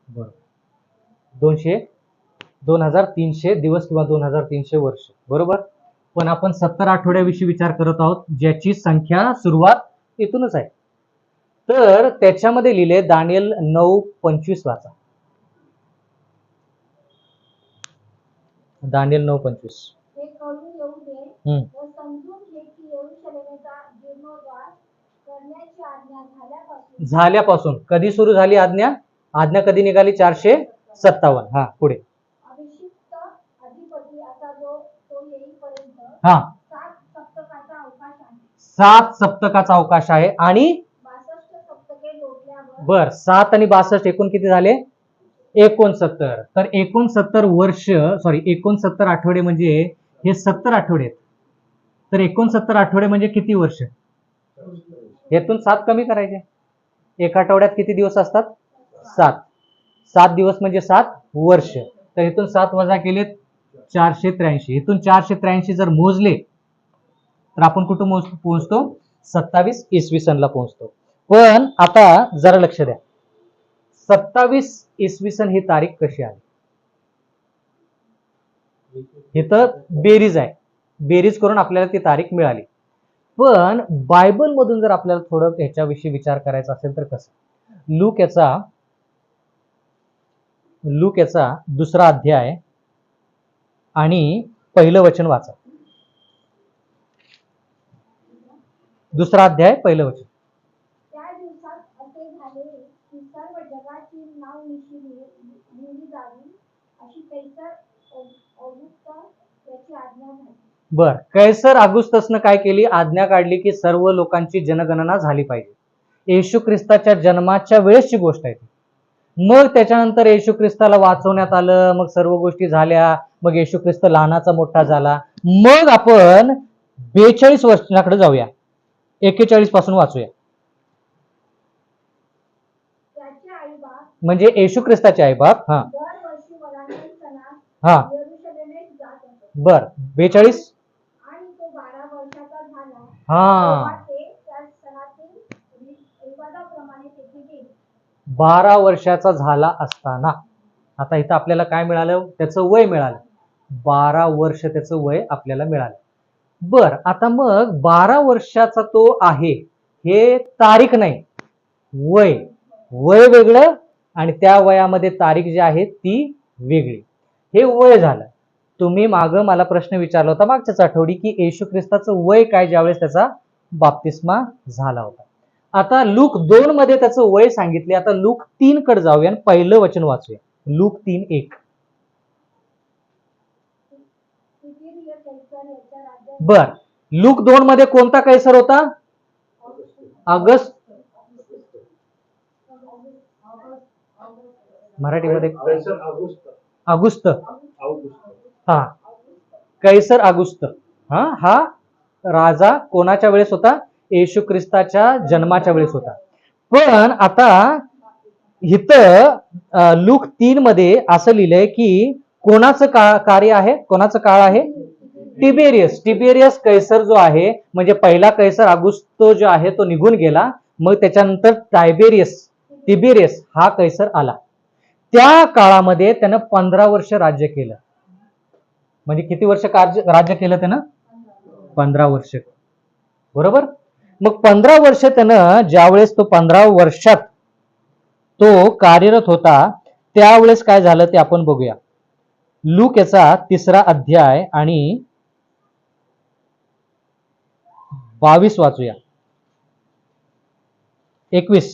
Speaker 1: बरोबर, 2300 दिवस किंवा 2300 वर्ष, बरोबर. पण आपण 70 आठवड्याविषयी विचार करत आहोत ज्याची संख्या सुरुवात इथूनच आहे. तर त्याच्यामध्ये लिहिले दानिएल 9:25 वाचा. दानिएल 9:25.
Speaker 2: हे कळून येऊ दे व समजून घे की यरूशलेमेचा जीर्णोद्धार करण्याची आज्ञा
Speaker 1: झाल्यापासून कधी सुरू झाली आज्ञा? आज्ञा कधी निघाली? 457. हा, पुढे.
Speaker 2: अभिषिक्त अधिपती असा जो तो येईपर्यंत
Speaker 1: हा
Speaker 2: 7 सप्तकाचा अवकाश आहे.
Speaker 1: 7 सप्तकाचा अवकाश आहे आणि
Speaker 2: 62 सप्तके लोटल्यावर
Speaker 1: बर 7 आणि 62 एकूण किती झाले? 69. तर 69 वर्ष, सॉरी 69 आठवडे म्हणजे हे 70 आठवडे आहेत. तर 69 आठवडे म्हणजे किती वर्ष? यातून 7 कमी करायचे. एक आठवड्यात किती दिवस असतात? 7. 7 दिवस म्हणजे 7 वर्ष. तर इथून 7 वजा केले 483. इथून 483 जर मोजले तर आपण कुठं पोहोचतो? 27 इसवी सनला पोहोचतो. पण आता जरा लक्ष द्या, 27 इसवी सन ही तारीख कशी आली? इथं बेरीज आहे, बेरीज करून आपल्याला ती तारीख मिळाली. पण बायबल मधून जर आपल्याला थोडं ह्याच्याविषयी विचार करायचा असेल तर कसं? लूक याचा 2रा अध्याय आणि 1लं वचन वाचा. 2रा अध्याय 1लं वचन.
Speaker 2: त्या दिवसात असे झाले की सर्व जगाची नावनिशी लिहिली जावी अशी कैसर ऑगुस्तस याची आज्ञा झाली.
Speaker 1: बर, कैसर ऑगुस्तसनं काय केली? आज्ञा काढली की सर्व लोकांची जनगणना झाली पाहिजे. येशू ख्रिस्ताच्या जन्माच्या वेळेसची गोष्ट आहे ती. मग त्याच्यानंतर येशू ख्रिस्ताला वाचवण्यात आलं, मग सर्व गोष्टी झाल्या, मग येशू ख्रिस्त लहानाचा मोठा झाला. मग आपण 42 वर्षाकडे जाऊया, 41 पासून वाचूया.
Speaker 2: त्याचे आईबाप
Speaker 1: म्हणजे येशू ख्रिस्ताचे आईबाप
Speaker 2: दरवर्षी वरांगण सणात
Speaker 1: हा
Speaker 2: यरूशलेमेत जात असत.
Speaker 1: बर, 42
Speaker 2: आणि तो 12 वर्षाचा झाला
Speaker 1: हा
Speaker 2: तेव्हा ते त्या सणातील रिवाजाप्रमाणे तेथे गेले.
Speaker 1: 12 वर्षाचा झाला असताना, आता इथं आपल्याला काय मिळालं? त्याचं वय मिळालं. 12 वर्ष त्याचं वय आपल्याला मिळालं. बर, आता मग 12 वर्षाचा तो आहे हे तारीख नाही, वय. वय वेगळं आणि त्या वयामध्ये तारीख जी आहे ती वेगळी. हे वय झालं. तुम्ही मागं मला प्रश्न विचारला होता मागच्याच आठवडी की येशू ख्रिस्ताचं वय काय ज्यावेळेस त्याचा बाप्तिस्मा झाला होता. आता लूक 2 मध्ये त्याचं वय सांगितले. आता लूक 3 कडे जाऊया आणि पहिलं वचन वाचूया. लूक 3:1.
Speaker 2: तिबेरियस कैसर याच्या राज्यात
Speaker 1: बर, लूक 2 मध्ये कोणता कैसर होता? ऑगस्ट. मराठीमध्ये ऑगस्ट. हा, कैसर ऑगस्ट. हा राजा कोणाच्या वेळेस होता? येशू ख्रिस्ताच्या जन्माच्या वेळेस होता. पण आता इथं लूक 3 मध्ये असं लिहिलंय की कोणाचं कार्य आहे, कोणाचं काळ आहे? टिबेरियस कैसर जो आहे, म्हणजे पहिला कैसर ऑगस्टो जो आहे तो निघून गेला. मग त्याच्यानंतर तिबेरियस हा कैसर आला. त्या काळामध्ये त्यानं 15 वर्ष राज्य केलं. म्हणजे किती वर्ष राज्य केलं त्यानं? 15 वर्ष. बरोबर. मग 15 वर्ष त्यानं ज्यावेळेस तो 15 वर्षात तो कार्यरत होता त्यावेळेस काय झालं ते आपण बघूया. लूक याचा 3रा अध्याय आणि 22 वाचूया. 21.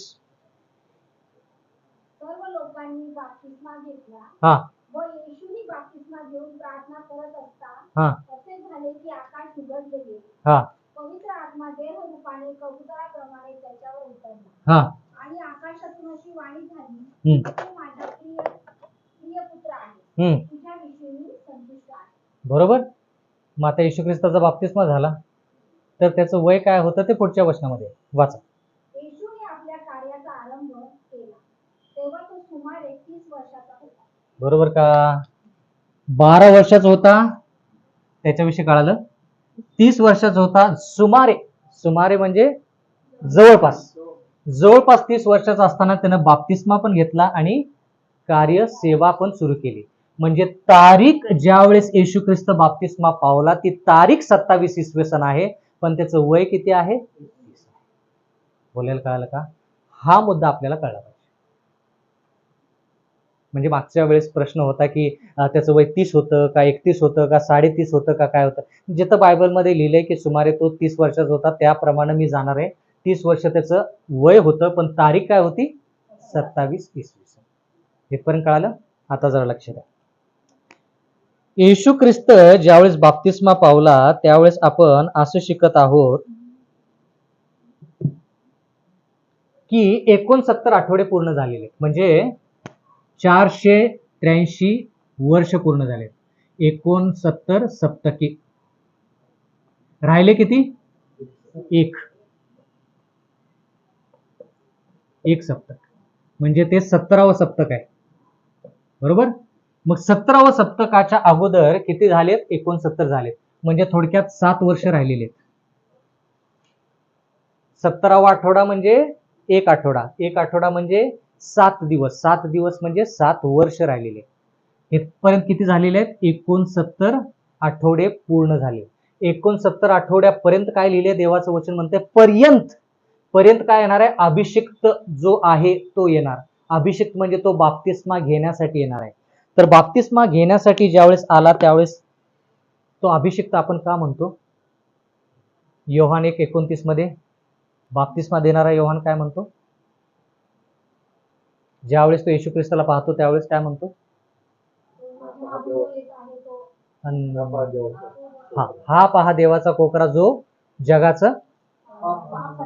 Speaker 2: सर्व लोकांनी बाप्तिस्मा घेतला
Speaker 1: हा
Speaker 2: व येशूनी बाप्तिस्मा घेऊन प्रार्थना करत असता
Speaker 1: हा
Speaker 2: असे झाले की आकाश उघडले गेले.
Speaker 1: हा
Speaker 2: पवित्र आत्मा देहरूपाने कबुतराप्रमाणे त्याच्यावर उतरला
Speaker 1: हा
Speaker 2: आणि आकाशातून अशी वाणी झाली, तू माझा प्रिय पुत्र आहे, तुझ्याविषयी मी संतुष्ट आहे.
Speaker 1: बरोबर. मग आता येशू ख्रिस्ताचा बाप्तिस्मा झाला तर त्याचं वय काय होतं ते पुढच्या वचनामध्ये वाचा.
Speaker 2: येशूने आपल्या कार्याचा आरंभ केला तेव्हा तो सुमारे 30 वर्षाचा होता.
Speaker 1: बरोबर का? 12 वर्षाचा होता त्याच्याविषयी कळालं. 30 वर्षाचा होता सुमारे म्हणजे जवळपास 30 वर्षाचा असताना त्यानं बाप्तिस्मा पण घेतला आणि कार्य सेवा पण सुरू केली. म्हणजे तारीख ज्यावेळेस येशू ख्रिस्त बाप्तिस्मा पावला ती तारीख 27 इसवी सन आहे, पण त्याचं वय किती आहे? बोलायला कळालं का? हा मुद्दा आपल्याला कळला पाहिजे. म्हणजे मागच्या वेळेस प्रश्न होता की त्याचं वय 30 होतं का 31 होतं का 30.5 होतं का काय होतं. जिथं बायबलमध्ये लिहिलंय की सुमारे तो 30 वर्षाचा होता त्याप्रमाणे मी जाणार आहे. 30 वर्ष त्याचं वय होतं, पण तारीख काय होती? 27 इसवी सन. इथपर्यंत कळालं? आता जरा लक्ष द्या. येशू ख्रिस्त ज्यावेळेस बाप्तिस्मा पावला त्यावेळेस आपण असं शिकत आहोत की 69 आठवडे पूर्ण झालेले, म्हणजे 483 वर्ष पूर्ण झाले. 69 सप्तकी राहिले किती? एक सप्तक, म्हणजे ते 17वं सप्तक आहे. बरोबर. मग 17वं सप्तकाच्या अगोदर किती झालेत? 69 झालेत. म्हणजे थोडक्यात 7 वर्ष राहिलेले. 17वा आठवडा म्हणजे एक आठवडा म्हणजे 7 दिवस. 7 दिवस म्हणजे 7 वर्ष राहिलेले. इथपर्यंत किती झालेले आहेत? 69 आठवडे पूर्ण झाले. 69 आठवड्यापर्यंत काय लिहिले? देवाचं वचन म्हणते पर्यंत काय येणार आहे? अभिषिक्त जो आहे तो येणार. अभिषिक्त म्हणजे तो बाप्तिस्मा घेण्यासाठी येणार आहे. तर बाप्तिस्मा घेण्यासाठी ज्यावेळेस आला त्यावेळेस तो अभिषिक्त आपण का म्हणतो? योहान 1:29 मध्ये बाप्तिस्मा देणारा योहान काय म्हणतो? ज्यावेळेस तो येशू ख्रिस्ताला पाहतो त्यावेळेस काय म्हणतो? हा पहा देवाचा कोकरा जो जगाचं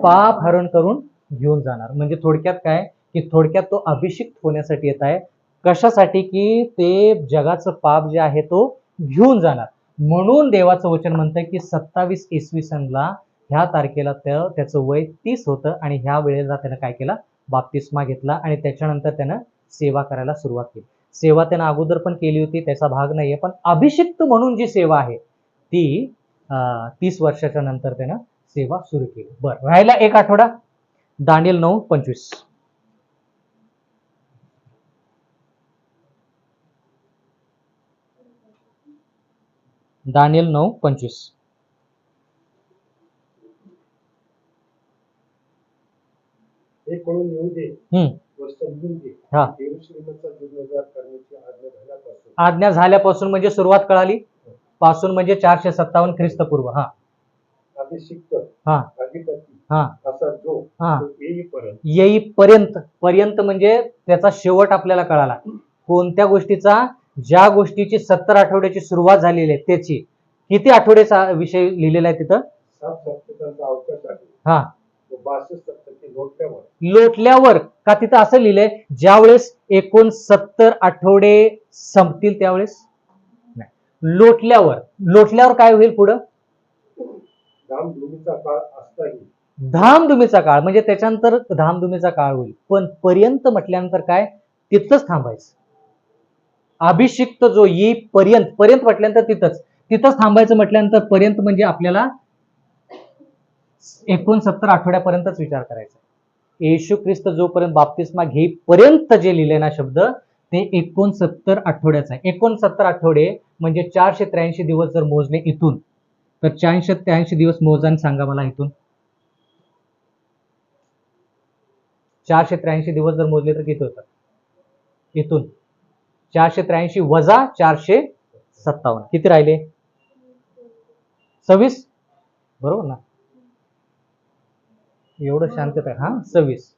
Speaker 1: पाप हरण करून घेऊन जाणार. म्हणजे थोडक्यात काय की थोडक्यात तो अभिषिक्त होण्यासाठी येत आहे. कशासाठी? की ते जगाचं पाप जे आहे तो घेऊन जाणार. म्हणून देवाचं वचन म्हणतंय की 27 इसवी सनला ह्या तारखेला त्याचं वय 30 होतं आणि ह्या वेळेला त्यानं काय केलं? बाप्तिस्मा घेतला आणि त्याच्यानंतर त्यानं सेवा करायला सुरुवात केली. सेवा त्यानं अगोदर पण केली होती, त्याचा भाग नाहीये, पण अभिषिक्त म्हणून जी सेवा आहे ती 30 वर्षाच्या नंतर त्यानं सेवा सुरू केली. बरं, राहिला एक आठवडा. दानिएल 9:25. दानिएल 9:25.
Speaker 3: एक म्हणून येऊ दे व समजून घे
Speaker 1: हा.
Speaker 3: यरूशलेमचा जीर्णोद्धार करण्याची आज्ञा झाल्यापासून
Speaker 1: आज्ञा झाल्यापासून म्हणजे सुरुवात कळाली, पासून म्हणजे 457 ख्रिस्तपूर्व. हा
Speaker 3: अभिषिक्त
Speaker 1: हा
Speaker 3: अधिपती
Speaker 1: हा
Speaker 3: असा जो
Speaker 1: हा.
Speaker 3: तो येईपर्यंत
Speaker 1: येईपर्यंत, पर्यंत म्हणजे त्याचा शेवट आपल्याला कळाला. कोणत्या गोष्टीचा? ज्या गोष्टीची 70 आठवड्याची सुरुवात झालेली आहे त्याची. किती आठवड्याचा विषय लिहिलेला आहे तिथं?
Speaker 3: 7 सप्तकांचा अवकाश आहे.
Speaker 1: हा.
Speaker 3: तो 62 सप्तके लोटल्यावर
Speaker 1: लोटल्यावर का तिथं असं लिहिलंय ज्यावेळेस 69 आठवडे संपतील त्यावेळेस? नाही, लोटल्यावर. लोटल्यावर काय होईल पुढं?
Speaker 3: धामधुमीचा काळ असताही
Speaker 1: धामधुमीचा काळ म्हणजे त्याच्यानंतर धामधुमीचा काळ होईल. पण पर्यंत म्हटल्यानंतर काय? तिथंच थांबायचं. अभिषिक्त जो येईपर्यंत, पर्यंत म्हटल्यानंतर तिथंच थांबायचं म्हटल्यानंतर पर्यंत म्हणजे आपल्याला 69 आठवड्यापर्यंतच विचार करायचा. येशू ख्रिस्त जोपर्यंत बाप्तिस्मा घेईपर्यंत जे लिहिले ना शब्द, ते 69 आठवड्याचा आहे. 69 आठवडे म्हणजे 483 दिवस जर मोजले इथून, तर 483 दिवस मोजा आणि सांगा मला इथून. 483 दिवस जर मोजले तर किती होतात? इथून 483 वजा 457 किती राहिले? 26. बरोबर ना? एवढं शांतता आहे. हा, 26.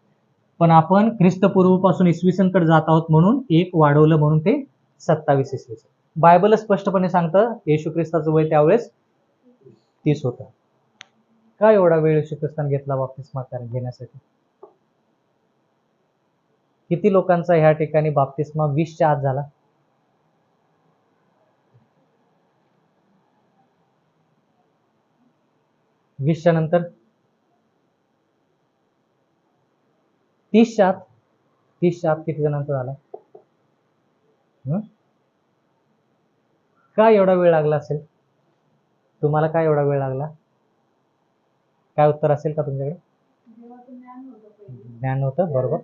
Speaker 1: पण आपण ख्रिस्तपूर्वपासून इसवी सन कडे जात आहोत म्हणून एक वाढवलं म्हणून ते 27 इसवी सन. बायबल स्पष्टपणे सांगतं येशू ख्रिस्ताचं वय त्यावेळेस 30 होतं. का एवढा वेळ येशू ख्रिस्ताने घेतला बाप्तिस्मा घेण्यासाठी? किती लोकांचा ह्या ठिकाणी बाप्तिस्मा 20च्या आत झाला? 20च्या नंतर? 30च्या आत? 30च्या आत किती जणांचा झाला? का एवढा वेळ लागला असेल? तुम्हाला काय एवढा वेळ लागला? काय उत्तर असेल का तुमच्याकडे? ज्ञान नव्हतं. बरोबर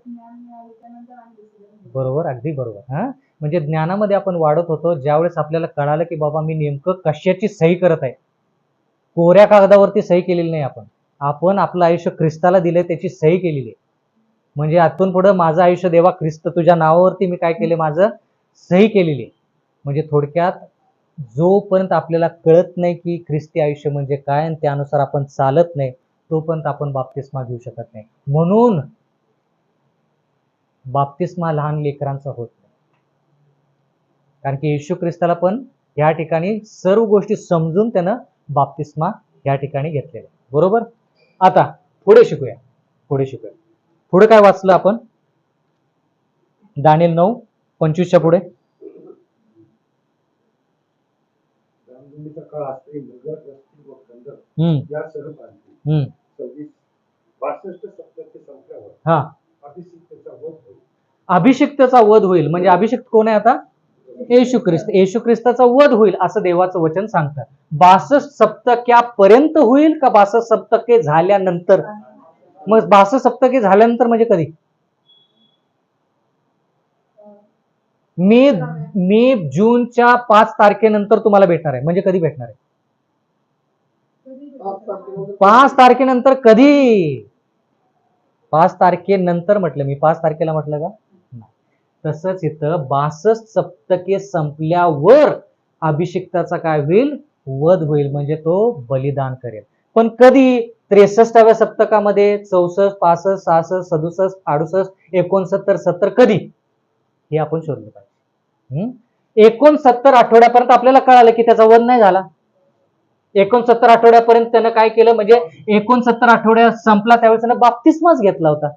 Speaker 1: बरोबर, अगदी बरोबर. हा, म्हणजे ज्ञानामध्ये आपण वाढत होतो ज्यावेळेस आपल्याला कळालं की बाबा मी नेमकं कशाची सही करत आहे. कोऱ्या कागदावरती सही केलेली नाही आपण आपलं आयुष्य ख्रिस्ताला दिलंय त्याची सही केलेली आहे. म्हणजे आतून पुढं माझं आयुष्य देवा ख्रिस्त तुझ्या नावावरती मी काय केले? माझं सही केलेली आहे. म्हणजे थोडक्यात जोपर्यंत आपल्याला कळत नाही की ख्रिस्ती आयुष्य म्हणजे काय आणि त्यानुसार आपण चालत नाही तोपर्यंत आपण बाप्तिस्मा घेऊ शकत नाही. म्हणून बाप्तिस्मा लहान लेकरांचा होत नाही. कारण की येशू ख्रिस्ताला पण या ठिकाणी सर्व गोष्टी समजून त्यानं बाप्तिस्मा या ठिकाणी घेतलेला. बरोबर. आता पुढे शिकूया. पुढे काय वाचलं आपण? दानिएल 9:25च्या पुढे.
Speaker 3: धामधुमीचा काळ असताही नगर रस्ते व खंडक या सर्व बांधली 62 सप्तके संपल्यावर
Speaker 1: हा
Speaker 3: अभिषिक्तचा वध होईल.
Speaker 1: अभिषिक्तचा वध होईल म्हणजे अभिषिक्त कोण आहे आता? येशू ख्रिस्त. येशू ख्रिस्ताचा वध होईल असं देवाचं वचन सांगतं. 62 सप्तक्यापर्यंत होईल का 62 सप्तके झाल्यानंतर? मग 62 सप्तके झाल्यानंतर म्हणजे कधी? मी जूनच्या 5 तारखेनंतर तुम्हाला भेटणार आहे. म्हणजे कधी भेटणार आहे? 5 तारखेनंतर. कधी? 5 तारखेनंतर म्हटलं मी. 5 तारखेला म्हटलं का? तसंच इथं 62 सप्तके संपल्यावर अभिषिक्ताचा काय होईल? वध होईल. म्हणजे तो बलिदान करेल. पण कधी? 63व्या सप्तकामध्ये, 64, 65, 66, 67, 68, 69, 70 कधी? हे आपण शोधलं पाहिजे. 69 आठवड्यापर्यंत आपल्याला कळालं की त्याचा वध नाही झाला. 69 आठवड्यापर्यंत त्यानं काय केलं? म्हणजे 69 आठवड्या संपला त्यावेळेस त्यानं बाप्तिस्माच घेतला होता.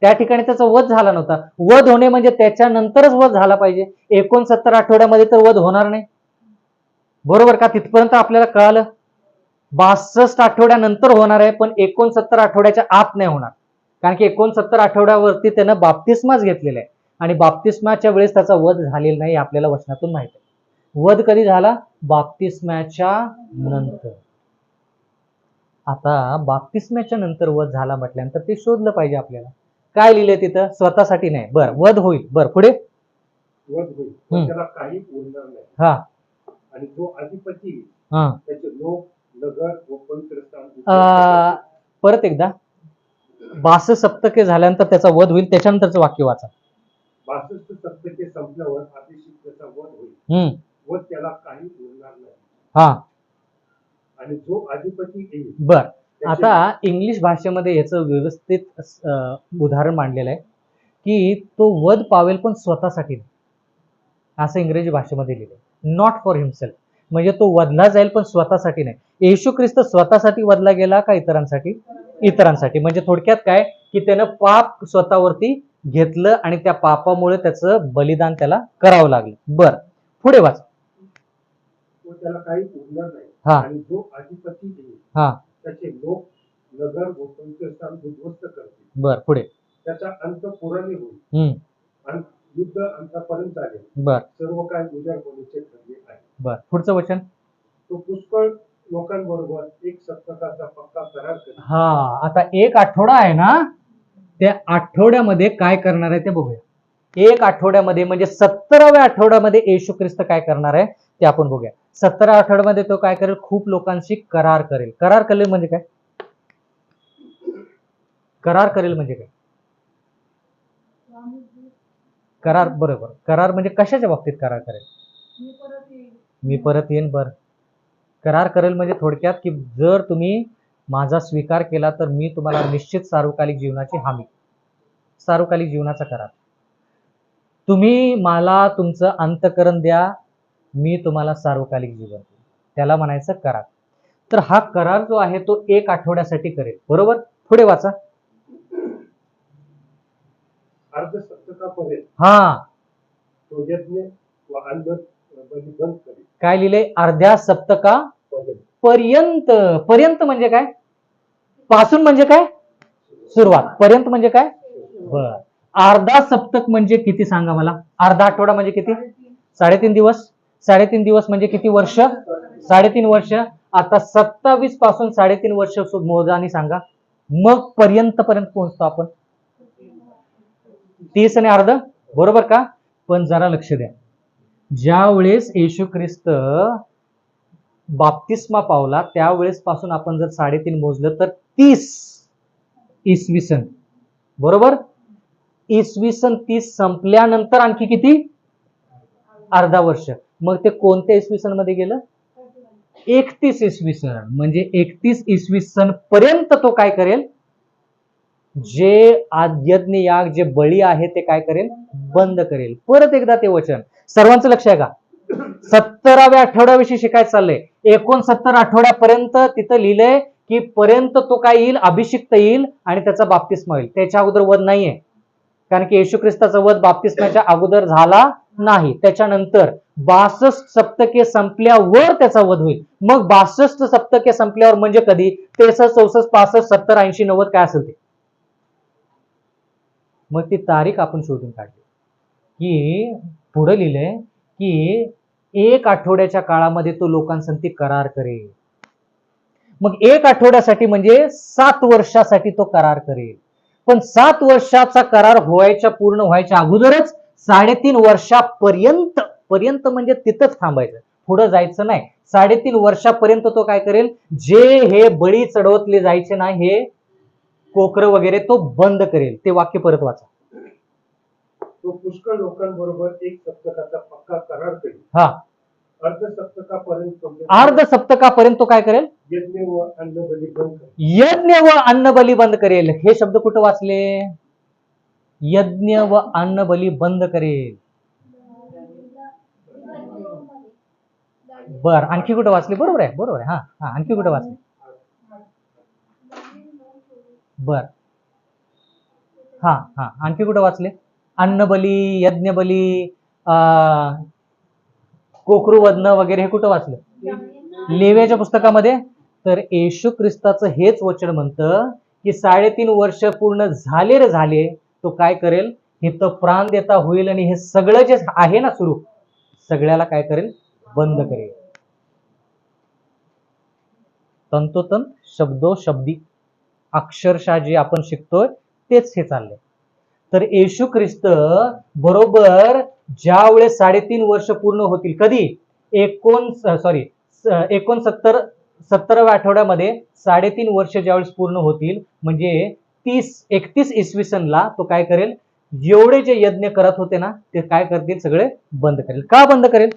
Speaker 1: त्या ठिकाणी त्याचा वध झाला नव्हता. वध होणे म्हणजे त्याच्यानंतरच वध झाला पाहिजे. 69 आठवड्यामध्ये तर वध होणार नाही. बरोबर का? तिथपर्यंत आपल्याला कळालं. 62 आठवड्यानंतर होणार आहे पण 69 आठवड्याच्या आत नाही होणार. कारण की 69 आठवड्यावरती त्यानं बाप्तिस्माच घेतलेला आहे आणि बाप्तिस्माच्या वेळेस त्याचा वध झालेला नाही आपल्याला वचनातून माहिती आहे. वध कधी झाला? बाप्तिस्म्याच्या नंतर. आता बाप्तिस्म्याच्या नंतर वध झाला म्हटल्यानंतर ते शोधलं पाहिजे आपल्याला. काय लिहिलंय तिथं? स्वतःसाठी नाही. बर, वध होईल. बर, पुढे.
Speaker 3: वध होईल पण त्याला काही उरणार नाही.
Speaker 1: हा.
Speaker 3: आणि जो अधिपती
Speaker 1: हा.
Speaker 3: त्याचे लोक नगर व पवित्र स्थान.
Speaker 1: परत एकदा. 62 सप्तके झाल्यानंतर त्याचा वध होईल. त्याच्यानंतरचं वाक्य वाचा.
Speaker 3: 62 सप्तके संपल्यावर अभिषिक्ताचा वध होईल
Speaker 1: हम्म.
Speaker 3: व त्याला काही उरणार नाही
Speaker 1: हा
Speaker 3: आणि जो अधिपती येईल
Speaker 1: बर.
Speaker 3: त्याचे-
Speaker 1: आता इंग्लिश भाषेमध्ये याचं व्यवस्थित उदाहरण मांडलेलं आहे की तो वध पावेल पण स्वतःसाठी नाही, असं इंग्रजी भाषेमध्ये लिहिलंय. नॉट फॉर हिमसेल्फ, म्हणजे तो वधला जाईल पण स्वतःसाठी नाही. येशू ख्रिस्त स्वतःसाठी वधला गेला का इतरांसाठी? इतरांसाठी. म्हणजे थोडक्यात काय की त्यानं पाप स्वतःवरती घेतलं आणि त्या पापामुळे त्याचं बलिदान त्याला करावं लागलं. बर, पुढे वाच.
Speaker 3: व त्याला काही उरणार नाही
Speaker 1: हा.
Speaker 3: आणि जो अधिपती येईल
Speaker 1: हा.
Speaker 3: त्याचे लोक नगर व पंचस्थान उद्ध्वस्त करतील
Speaker 1: बर, पुढे.
Speaker 3: त्याचा अंत पुराणे होईल
Speaker 1: हम्म.
Speaker 3: आणि युद्ध अंतापर्यंत चालेल
Speaker 1: बर.
Speaker 3: सर्व काय उजाड होण्याचे ठरले आहे
Speaker 1: बर, पुढचं वचन.
Speaker 3: तो पुष्कळ लोकांबरोबर एक सप्तकाचा पक्का करार करेल
Speaker 1: हा, आता एक आठवडा आहे ना, त्या आठवड्यामध्ये काय करणार आहे ते बघूया. एक आठवड्यामध्ये म्हणजे 17व्या आठवड्यामध्ये येशू ख्रिस्त काय करणार आहे ते आपण बघूया. 17व्या आठवड्यामध्ये तो काय करेल? खूप लोकांशी करार करेल. करार करेल म्हणजे काय? करार करेल म्हणजे काय? करार, बरोबर. करार म्हणजे कशाच्या बाबतीत करार करेल? मी परत येईन. बर. करार करेल म्हणजे थोडक्यात की जर तुम्ही माझा स्वीकार केला तर मी तुम्हाला निश्चित सार्वकालिक जीवनाची हमी, सार्वकालिक जीवनाचा करार. तुम्ही मला तुमचं अंतःकरण द्या, मी तुम्हाला सार्वकालिक जीवन देईन. त्याला म्हणायचं करार. तर हा करार जो आहे तो एक आठवड्यासाठी करेल. बरोबर. पुढे वाचा.
Speaker 3: अर्ध सप्तकापर्यंत
Speaker 1: हा,
Speaker 3: तो यज्ञ व अन्न बली बंद करेल
Speaker 1: काय लिहिले? अर्ध्या सप्तका पर्यंत. पर्यंत म्हणजे काय? पासून म्हणजे काय? सुरुवात. पर्यंत म्हणजे काय? बर. अर्धा सप्तक म्हणजे किती सांगा मला? अर्धा आठवडा म्हणजे किती? 3.5 दिवस. 3.5 दिवस म्हणजे किती वर्ष? 3.5 वर्ष. आता 27 पासून 3.5 वर्ष मोजा आणि सांगा. मग पर्यंत पोहोचतो आपण 30 आणि अर्ध. बरोबर का? पण जरा लक्ष द्या, ज्या वेळेस येशू ख्रिस्त बाप्तिस्मा पावला त्यावेळेस पासून आपण जर 3.5 मोजलं तर 30 इसवी सन. बरोबर. इसवी सन 30 संपल्यानंतर आणखी किती? अर्धा वर्ष. मग ते कोणत्या इसवी सन मध्ये गेलं? 31 इसवी सन. म्हणजे 31 इसवी सन पर्यंत तो काय करेल? जे यज्ञ याग जे बळी आहे ते काय करेल? बंद करेल. परत एकदा ते वचन सर्वांचं लक्ष आहे का? 17व्या आठवड्याविषयी शिकायचं चाललंय. 69 आठवड्यापर्यंत तिथं लिहिलंय की पर्यंत तो काय येईल? अभिषिक्त येईल आणि त्याचा बाप्तिस्मा होईल. त्याच्या अगोदर वध नाहीये, कारण की येशू ख्रिस्ताचा वध बाप्तिस्माच्या अगोदर झाला नाही. त्याच्यानंतर 62 सप्तके संपल्यावर त्याचा वध होईल. मग 62 सप्तके संपल्यावर म्हणजे कधी? 63, 64, 65, 70, 80, 90 काय असेल ते. मग ती तारीख आपण शोधून काढली की पुढे लिहिलंय की एक आठवड्याच्या काळामध्ये तो लोकांसाठी करार करेल. मग एक आठवड्यासाठी म्हणजे 7 वर्षासाठी तो करार करेल. पण 7 वर्षाचा करार पूर्ण व्हायच्या अगोदरच 3.5 वर्षापर्यंत, पर्यंत म्हणजे तिथंच थांबायचं, पुढे जायचं नाही. 3.5 वर्षापर्यंत तो काय करेल? जे हे बळी चढवतले जायचे ना, हे कोकर वगैरे, तो बंद करेल. ते वाक्य परत वाचा.
Speaker 3: तो पुष्कळ लोकांबरोबर एक सप्तकाचा पक्का करार करेल.
Speaker 1: हा.
Speaker 3: अर्ध सप्तकापर्यंत
Speaker 1: अर्ध सप्तकापर्यंत तो काय करेल?
Speaker 3: यज्ञ व अन्न बली बंद करेल.
Speaker 1: यज्ञ व अन्न बली बंद करेल. हे शब्द कुठं वाचले? यज्ञ व अन्न बली बंद करेल. बर, आणखी कुठं वाचले? बरोबर आहे, बरोबर आहे. हा हा, आणखी कुठं वाचले? बर. हा हा, आणखी कुठं वाचले? अन्न बली, यज्ञ बली, कोकरू वधन वगैरे हे कुठं वाचलं? लेव्याच्या पुस्तकामध्ये. तर येशू ख्रिस्ताचं हेच वचन म्हणतं की 3.5 वर्ष पूर्ण झाले रे झाले, तो काय करेल? इथं प्राण देता होईल आणि हे सगळं जे आहे ना सुरू, सगळ्याला काय करेल? बंद करेल. तंतोतंत शब्दो शब्दी अक्षरशः जे आपण शिकतोय तेच हे चाललंय. तर येशू ख्रिस्त बरोबर ज्या वेळेस 3.5 वर्ष पूर्ण होतील, कधी? 69व्या आठवड्यामध्ये 3.5 वर्ष ज्यावेळेस पूर्ण होतील, म्हणजे 31 इसवी सनला तो काय करेल? एवढे जे यज्ञ करत होते ना ते काय करतील, सगळे बंद करेल. का बंद करेल?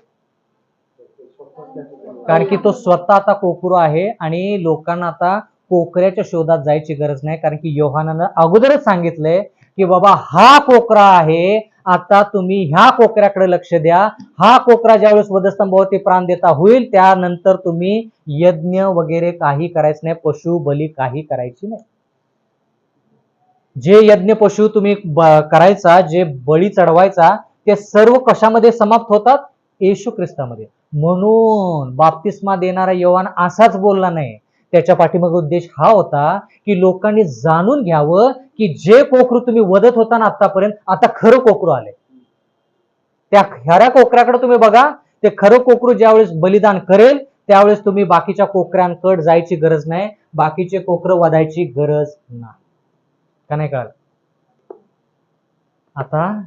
Speaker 1: कारण की तो स्वतः आता कोकरू आहे आणि लोकांना आता कोकऱ्याच्या शोधात जायची गरज नाही. कारण की योहानानं अगोदरच सांगितलंय की बाबा हा कोकरा आहे, आता तुम्ही ह्या कोकऱ्याकडे लक्ष द्या. हा कोकरा ज्यावेळेस वधस्तंभावरती प्राण देता होईल त्यानंतर तुम्ही यज्ञ वगैरे काही करायचं नाही, पशु बली काही करायची नाही. जे यज्ञ पशु तुम्ही करायचा, जे बळी चढवायचा, ते सर्व कशामध्ये समाप्त होतात? येशू ख्रिस्तामध्ये. म्हणून बाप्तिस्मा देणारा योहान असाच बोलला नाही. त्याच्या पाठीमागे उद्देश हा होता की लोकांनी जाणून घ्यावं की जे कोकरू तुम्ही वधत होता ना आतापर्यंत, आता खरं कोकरू आले. त्या खऱ्या कोकऱ्याकडे तुम्ही बघा. ते खरं कोकरू ज्यावेळेस बलिदान करेल त्यावेळेस तुम्ही बाकीच्या कोकऱ्यांकडे जायची गरज नाही, बाकीचे कोकरं वधायची गरज नाही. का नाही कळलं? आता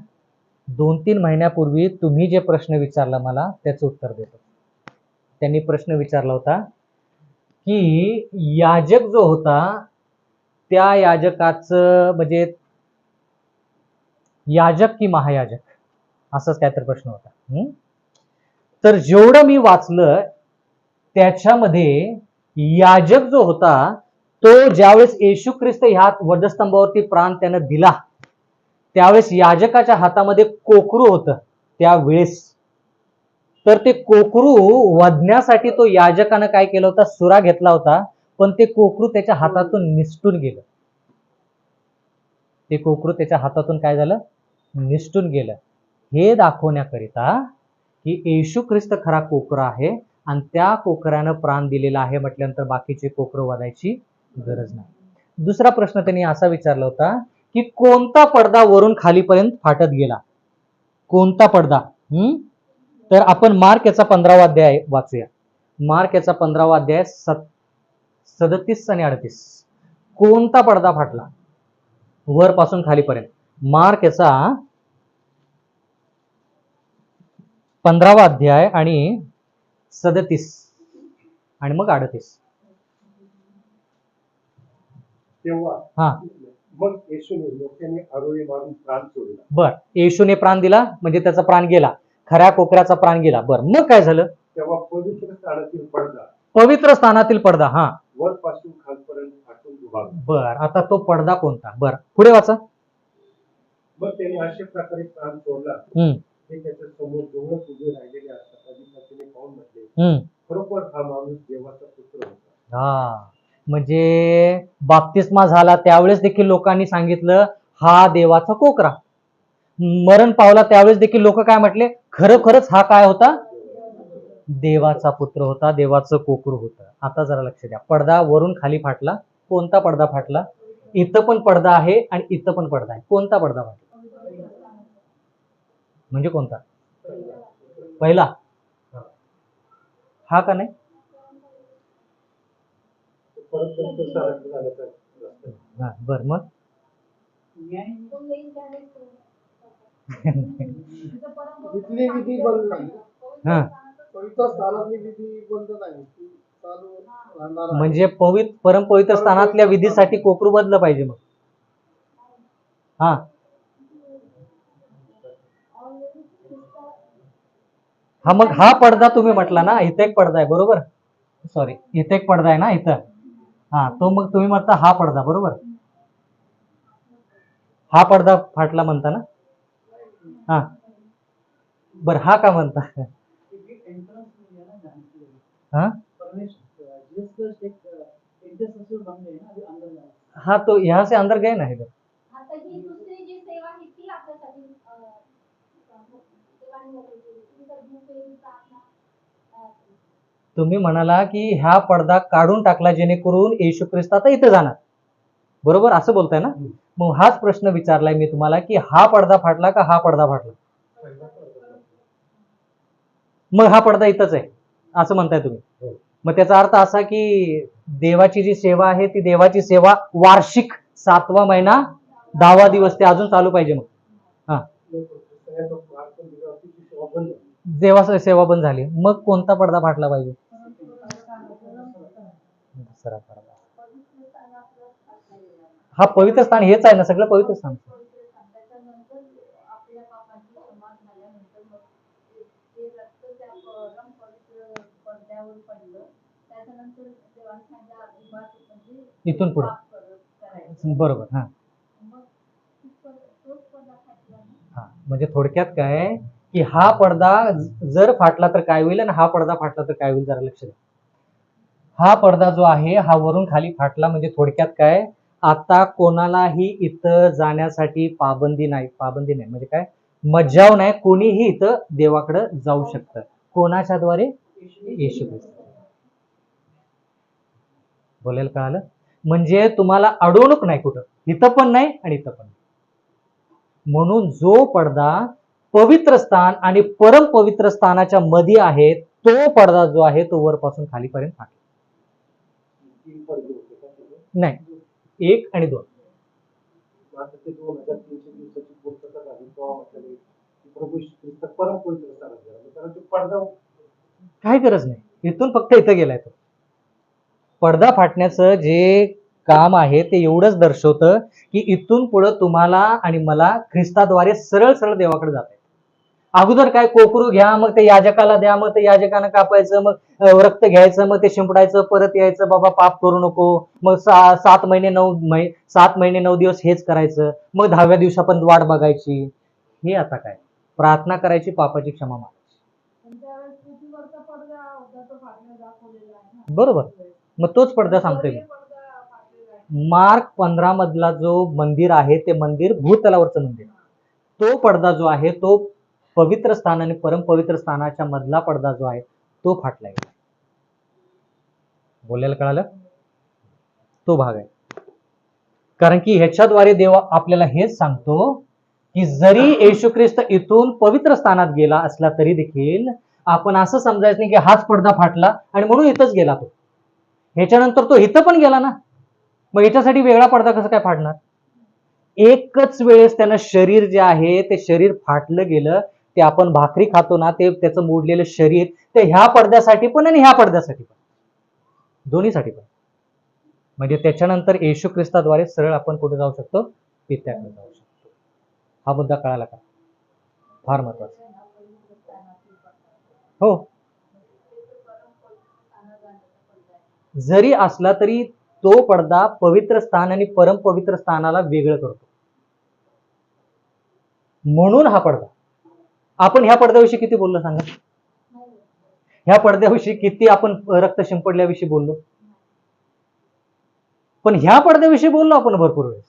Speaker 1: 2-3 महिन्यापूर्वी तुम्ही जे प्रश्न विचारला मला त्याचं उत्तर देतो. त्यांनी प्रश्न विचारला होता की याजक जो होता त्या याजकाचं म्हणजे याजक की महायाजक, असंच काहीतरी प्रश्न होता. तर जेवढं मी वाचलं त्याच्यामध्ये याजक जो होता तो ज्यावेळेस येशू ख्रिस्त ह्या वधस्तंभावरती प्राण त्यानं दिला त्यावेळेस याजकाच्या हातामध्ये कोकरू होतं त्यावेळेस. तर ते कोकरू वधण्यासाठी तो याजकानं काय केलं होतं, सुरा घेतला होता, पण ते कोकरू त्याच्या हातातून निसटून गेलं. ते कोकरू त्याच्या हातातून काय झालं, निसटून गेलं. हे दाखवण्याकरिता की येशू ख्रिस्त खरा कोकरा आहे आणि त्या कोकऱ्यानं प्राण दिलेला आहे म्हटल्यानंतर बाकीचे कोकरं वाधायची गरज नाही. दुसरा प्रश्न त्यांनी असा विचारला होता की कोणता पडदा वरून खालीपर्यंत फाटत गेला, कोणता पडदा? तर आपण मार्क याचा 15वा अध्याय वाचूया. मार्क याचा 15वा अध्याय 37 आणि 38. कोणता पडदा फाटला वरपासून खालीपर्यंत? मार्क याचा 15वा अध्याय आणि 37 आणि मग 38.
Speaker 3: तेव्हा
Speaker 1: हा
Speaker 3: मग येशूने लोकांनी आरोळी मारून प्राण सोडला.
Speaker 1: बर, येशूने प्राण दिला म्हणजे त्याचा प्राण गेला, खऱ्या कोकऱ्याचा प्राण गेला. बर, मग काय झालं?
Speaker 3: तेव्हा पवित्र स्थानातील पडदा,
Speaker 1: पवित्र स्थानातील पडदा हा
Speaker 3: वरपासून खालपर्यंत फाटून उभारला.
Speaker 1: बर, आता तो पडदा कोणता? बर, पुढे वाचा.
Speaker 3: मग त्याने अशा प्रकारे प्राण सोडला
Speaker 1: हम्म
Speaker 3: ते त्याच्या समोर जवळच उभे राहिलेले असतात अधिपतीने पाहून म्हटले, खरोखर हा माणूस देवाचा पुत्र होता.
Speaker 1: हा म्हणजे बाप्तिस्मा झाला त्यावेळेस देखील लोकांनी सांगितलं हा देवाचा कोकरा. मरण पावला त्यावेळेस देखील लोक काय म्हटले, खरंच हा काय होता, देवाचा पुत्र होता, देवाचं कोकरू होतं. आता जरा लक्ष द्या, पडदा वरून खाली फाटला. कोणता पडदा फाटला? इथं पण पडदा आहे आणि इथं पण पडदा आहे. कोणता पडदा फाटला म्हणजे कोणता? पहिला हा का नाही?
Speaker 3: परत पवित्र स्थानात जाण्याचा रस्ता.
Speaker 1: बर, मग
Speaker 4: तिथली विधी बंद नाही,
Speaker 1: हा
Speaker 4: पवित्र स्थानातली विधी बंद नाही, ती चालू राहणार आहे.
Speaker 1: म्हणजे परमपवित्र स्थानातल्या विधीसाठी कोकरू बदलं पाहिजे. मग हा मग हा पडदा तुम्ही म्हटला ना, इथं एक पडदा आहे बरोबर, सॉरी इथं एक पडदा आहे ना इथं, हा तो मग तुम्ही म्हणता हा पडदा बरोबर, हा पडदा फाटला म्हणता ना. हा बर, हा का म्हणता? हा हाँ तो यहाँ से अंदर गए ना इधर.
Speaker 2: आता ही दुसरी जी सेवा आहे ती आपल्यासाठी देवाने मोकळी केली. तुम्ही तर भूपेरी प्रार्थना
Speaker 1: तुम्ही म्हणाला की ह्या पडदा काढून टाकला जेणेकरून येशू ख्रिस्त आता इथं जाणार, बरोबर असं बोलताय ना. मग हाच प्रश्न विचारलाय मी तुम्हाला की हा पडदा फाटला का हा पडदा फाटला? मग हा पडदा इथंच आहे असं म्हणताय तुम्ही. मग त्याचा अर्थ असा की देवाची जी सेवा आहे ती देवाची सेवा वार्षिक 7वा महिना 10वा दिवस ते अजून चालू पाहिजे. मग हा देवाची सेवा बंद झाली, मग कोणता पडदा फाटला पाहिजे? दुसरा पडदा. हा पवित्र स्थान हेच आहे ना, सगळं पवित्र स्थान.
Speaker 2: पाण्यावर पडलं, त्याच्यानंतर देवाने सांगितलं अजिबात म्हणजे
Speaker 1: इथून पुढे
Speaker 2: पाप करायचं.
Speaker 1: बरोबर. हा
Speaker 2: मग तोच पडदा फाटला ना.
Speaker 1: हा म्हणजे थोडक्यात काय आहे, की हा पडदा जर फाटला तर काय होईल आणि हा पडदा फाटला तर काय होईल, जरा लक्ष द्या. हा पडदा जो आहे हा वरून खाली फाटला म्हणजे थोडक्यात काय, आता कोणालाही इथं जाण्यासाठी पाबंदी नाही म्हणजे काय, मज्जाव नाही, कोणीही इथं देवाकडे जाऊ शकतं. कोणाच्या द्वारे? येशू ख्रिस्त. बोलायला कळालं? म्हणजे तुम्हाला अडवणूक नाही कुठं, इथं पण नाही आणि इथं पण नाही. म्हणून जो पडदा पवित्र स्थान आणि परम पवित्र स्थानाच्या मध्ये आहे, तो पडदा जो आहे तो वरपासून खालीपर्यंत फाटला.
Speaker 3: 3 पडदे होते का तिथे?
Speaker 1: नाही, 1 आणि 2.
Speaker 3: आता ते 2300 दिवसाची पूर्तता झाली तेव्हा म्हटलं की प्रभू येशू ख्रिस्त परम पवित्र स्थानात गेला. मग त्याला तो पडदा
Speaker 1: काही गरज नाही, इथून फक्त इथं गेलाय तो. पडदा फाटण्याचं जे काम आहे ते एवढंच दर्शवतं की इथून पुढे तुम्हाला आणि मला ख्रिस्ताद्वारे सरळ सरळ देवाकडे जाता येतं. अगोदर काय, कोकरू घ्या, मग ते याजकाला द्या, मग ते याजकानं कापायचं, मग रक्त घ्यायचं, मग ते शिंपडायचं, परत यायचं, बाबा पाप करू नको, मग 7 महिने 9 दिवस हेच करायचं, मग 10व्या दिवसापर्यंत वाट बघायची. हे आता काय, प्रार्थना करायची, पापाची क्षमा मागायची.
Speaker 2: पण त्यावेळेस पृथ्वीवरचा पडदा होता तो फाटला दाखवलेला आहे ना.
Speaker 1: बरोबर. मग तोच पडदा सांगतोय मी.
Speaker 2: पडदा फाटलेला आहे.
Speaker 1: मार्क 15 मधला जो मंदिर आहे ते मंदिर भूतलावरचं मंदिर. तो पडदा जो आहे तो पवित्र स्थान आणि परम पवित्र स्थानाच्या मधला पडदा जो आहे तो फाटलाय. बोलायला कळालं? तो भाग आहे. कारण की ह्याच्याद्वारे देव आपल्याला हेच सांगतो की जरी येशू ख्रिस्त इथून पवित्र स्थानात गेला असला तरी देखील आपण असं समजायचं नाही की हाच पडदा फाटला आणि म्हणून इथंच गेला तो. ह्याच्यानंतर तो इथं पण गेला ना, मग याच्यासाठी वेगळा पडदा कसं काय फाडणार? एकच वेळेस त्यानं शरीर जे आहे ते शरीर फाटलं गेलं. ते आपण भाकरी खातो ना, ते त्याचं मोडलेलं शरीर ते ह्या पडद्यासाठी पण आणि ह्या पडद्यासाठी पण, दोन्हीसाठी पण. म्हणजे त्याच्यानंतर येशू ख्रिस्ताद्वारे सरळ आपण कुठे जाऊ शकतो? पित्याकडे जाऊ शकतो. हा मुद्दा कळाला का? फार महत्वाचा. हो, जरी असला तरी तो पडदा पवित्र स्थान आणि परम पवित्र स्थानाला वेगळं करतो. म्हणून हा पडदा. आपण ह्या पडद्याविषयी किती बोललो सांगा? ह्या पडद्याविषयी किती आपण रक्त शिंपडल्याविषयी बोललो? पण ह्या पडद्याविषयी बोललो आपण भरपूर वेळेस.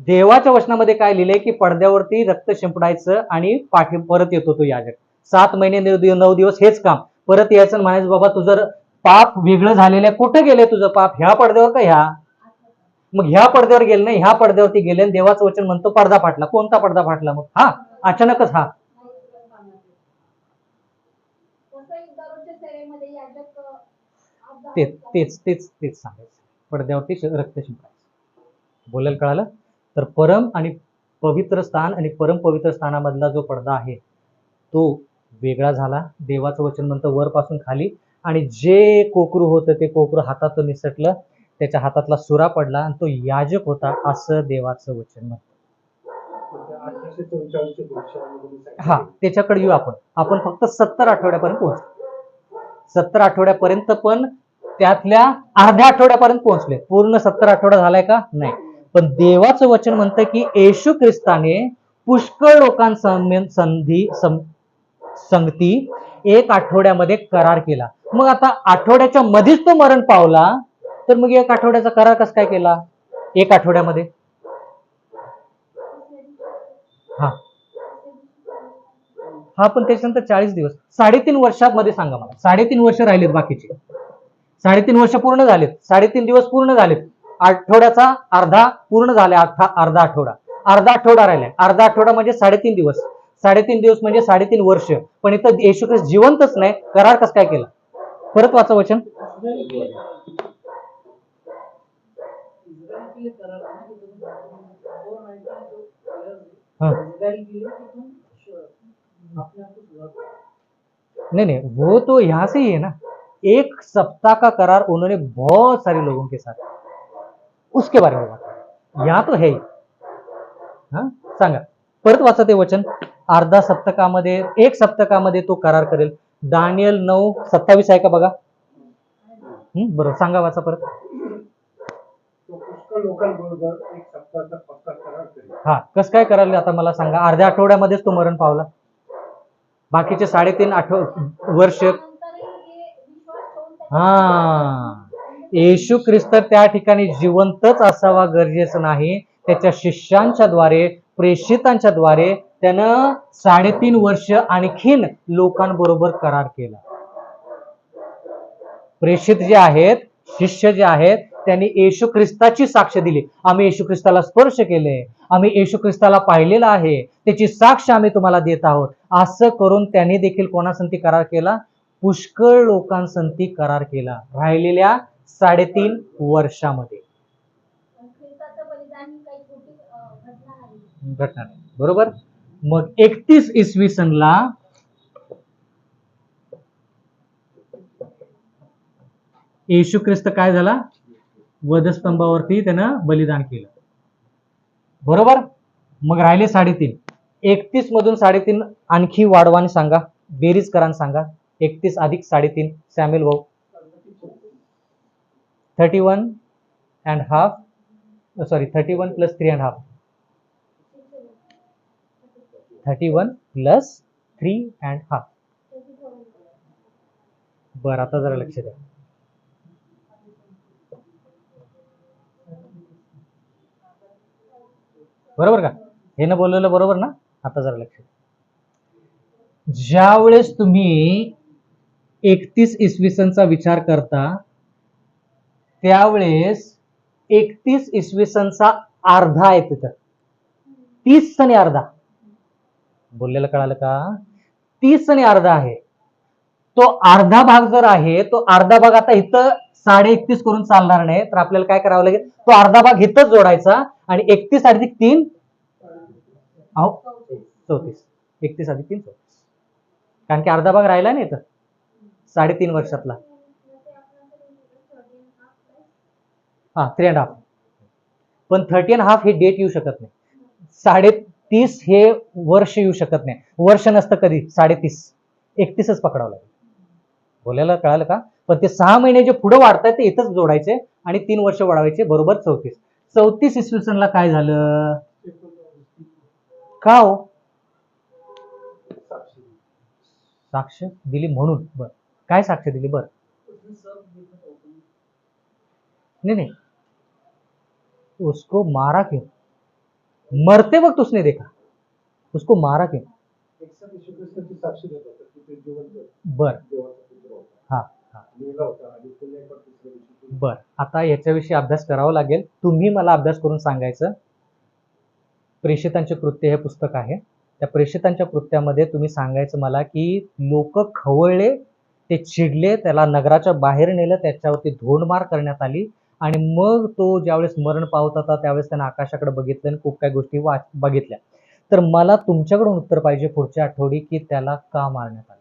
Speaker 1: देवाच्या वचनामध्ये काय लिहिलंय की पडद्यावरती रक्त शिंपडायचं आणि परत येतो तो याजक. 7 महिने 9 दिवस हेच काम, परत यायचं म्हणायचं बाबा तुझं पाप वेगळं झालेलं आहे, कुठं गेले तुझं पाप? ह्या पडद्यावर का ह्या? मग ह्या पडद्यावर गेले नाही, ह्या पडद्यावरती गेले आणि देवाचं वचन म्हणतो पडदा फाटला. कोणता पडदा फाटला मग? हा अचानकच हा. तेच सांगायचं, पडद्यावरती रक्त शिंपडायचं. बोलायला कळालं? तर परम आणि पवित्र स्थान आणि परम पवित्र स्थानामधला जो पडदा आहे तो वेगळा झाला. देवाचं वचन म्हणतं वरपासून खाली, आणि जे कोकरू होतं ते कोकरू हातातून निसटलं, त्याच्या हातातला सुरा पडला आणि तो याजक होता असं देवाचं वचन म्हणतं.
Speaker 3: 1844
Speaker 1: हा, त्याच्याकडे येऊ आपण. आपण फक्त 70 आठवड्यापर्यंत पोहोचलो. 70 आठवड्यापर्यंत, पण त्यातल्या अर्ध्या आठवड्यापर्यंत पोहोचले. पूर्ण 70 आठवडा झालाय का? नाही. पण देवाचं वचन म्हणतं की येशू ख्रिस्ताने पुष्कळ संगती 1 आठवड्यामध्ये करार केला. मग आता आठवड्याच्या मध्येच तो मरण पावला, तर मग 1 आठवड्याचा करार कसं काय केला 1 आठवड्यामध्ये? हा पण त्याच्यानंतर 40 दिवस, 3.5 वर्षामध्ये सांगा मला. 3.5 वर्ष राहिलेत बाकीचे. 3.5 वर्ष पूर्ण झालेत, 3.5 दिवस पूर्ण झालेत, आठवड्याचा अर्धा पूर्ण झाला, अर्धा आठवडा राहिलाय. अर्धा आठवडा म्हणजे 3.5 दिवस, 3.5 दिवस म्हणजे 3.5 वर्ष. पण इथं येशू ख्रिस्त जिवंतच नाही, करार कसं काय केला? परत वाचा वचन. नहीं, वो तो यहाँ से ही है ना. 1 सप्ताह का करार उन्होंने बहुत सारे लोगों के साथ, उसके बारे में बात यहाँ तो है ही. हाँ सांगा, परत वाचा ते वचन. अर्धा सप्तकामध्ये 1 सप्तकामध्ये तो करार करेल. दानियल 9:27 आहे का बघा. बरं सांगा, वाचा परत.
Speaker 3: तो पुष्कळ लोकांबरोबर एक सप्ताहाचा पक्का करार करेल.
Speaker 1: हा, कसं काय करायला आता मला सांगा. अर्ध्या आठवड्यामध्येच तो मरण पावला. बाकीचे 3.5 वर्ष.
Speaker 2: त्यानंतरही जे विश्वास ठेवून त्याच्या
Speaker 1: हा, येशू ख्रिस्त त्या ठिकाणी जिवंतच असावा गरजेचं नाही. त्याच्या शिष्यांच्या द्वारे, प्रेषितांच्या द्वारे त्यानं 3.5 वर्ष आणखीन लोकांबरोबर करार केला. प्रेषित जे आहेत, शिष्य जे आहेत, त्यांनी येशू ख्रिस्ताची साक्ष दिली. आम्ही येशू ख्रिस्ताला स्पर्श केले, आम्ही येशू ख्रिस्ताला पाहिलेलं आहे, त्याची साक्ष आम्ही तुम्हाला देत आहोत. असं करून त्यांनी देखील कोणासंती करार केला? पुष्कळ लोकांसंती करार केला राहिलेल्या 3.5 वर्षामध्ये.
Speaker 2: ख्रिस्ताचं बलिदान ही काही छोटी घटना नाही.
Speaker 1: घटना नाही, बरोबर. मग 31 इसवी सनला येशू ख्रिस्त काय झाला? वधस्तंभावरती त्यानं बलिदान केलं, बरोबर. मग राहिले 3.5. 31 मधून 3.5 आणखी वाढवा आणि सांगा, बेरीज करा आणि सांगा. 31 अधिक 3.5 सॅम्युएल भाऊ. 31.5 सॉरी 31 + 3.5. 31 + 3.5. बरं, आता जरा लक्ष द्या. बरोबर का? हे न बोललेलं बरोबर ना? आता जरा लक्ष द्या. ज्या वेळेस तुम्ही 31 इसवी सनचा विचार करता, त्यावेळेस 31 इसवी सनचा अर्धा आहे तिथं. 30 आणि अर्धा बोललेलं कळालं का? 30 आणि अर्धा आहे. तो अर्धा भाग जर आहे, तो अर्धा भाग आता इथं 31.5 करून चालणार नाही, तर आपल्याला काय करावं लागेल? तो अर्धा भाग इथंच जोडायचा आणि 31 अधिक 3 34. 31 अधिक 3 34. कारण की अर्धा भाग राहिला नाही इथं 3.5 वर्षातला. हा, 3.5. पण 30.5 हे डेट येऊ शकत नाही. 30.5 हे वर्ष येऊ शकत नाही. वर्ष नसतं कधी 30.5. 31च पकडावं लागेल. बोलायला कळालं का? पण ते 6 महिने जे पुढे वाढतायत ते इथंच जोडायचे आणि 3 वर्ष वाढवायचे, बरोबर 34. 34 इसवी सनला काय झालं? का हो? साक्ष दिली म्हणून. बर, काय साक्ष दिली? बर, नहीं, उसको मारा क्यों? मरते वक्त उसने देखा, उसको मारा क्यों?
Speaker 3: साक्षी देत होता की ते जिवंत
Speaker 1: बर,
Speaker 3: देवाचा पुत्र होता,
Speaker 1: हा हा,
Speaker 3: लिहिला होता आणि पुन्हा एका दुसऱ्या दिवशी
Speaker 1: बर. आता याच्याविषयी अभ्यास करावा लागेल. तुम्ही मला अभ्यास करून सांगायचं. प्रेषितांचे कृत्य हे पुस्तक आहे. त्या प्रेषितांच्या कृत्यामध्ये तुम्ही सांगायचं मला की लोक खवळले, ते चिडले, त्याला नगराच्या बाहेर नेलं, त्याच्यावरती धोंडमार करण्यात आली आणि मग तो ज्यावेळेस मरण पावत होता त्यावेळेस त्यानं आकाशाकडे बघितलं आणि खूप काही गोष्टी बघितल्या. तर मला तुमच्याकडून उत्तर पाहिजे पुढच्या आठवडी की त्याला का मारण्यात आलं.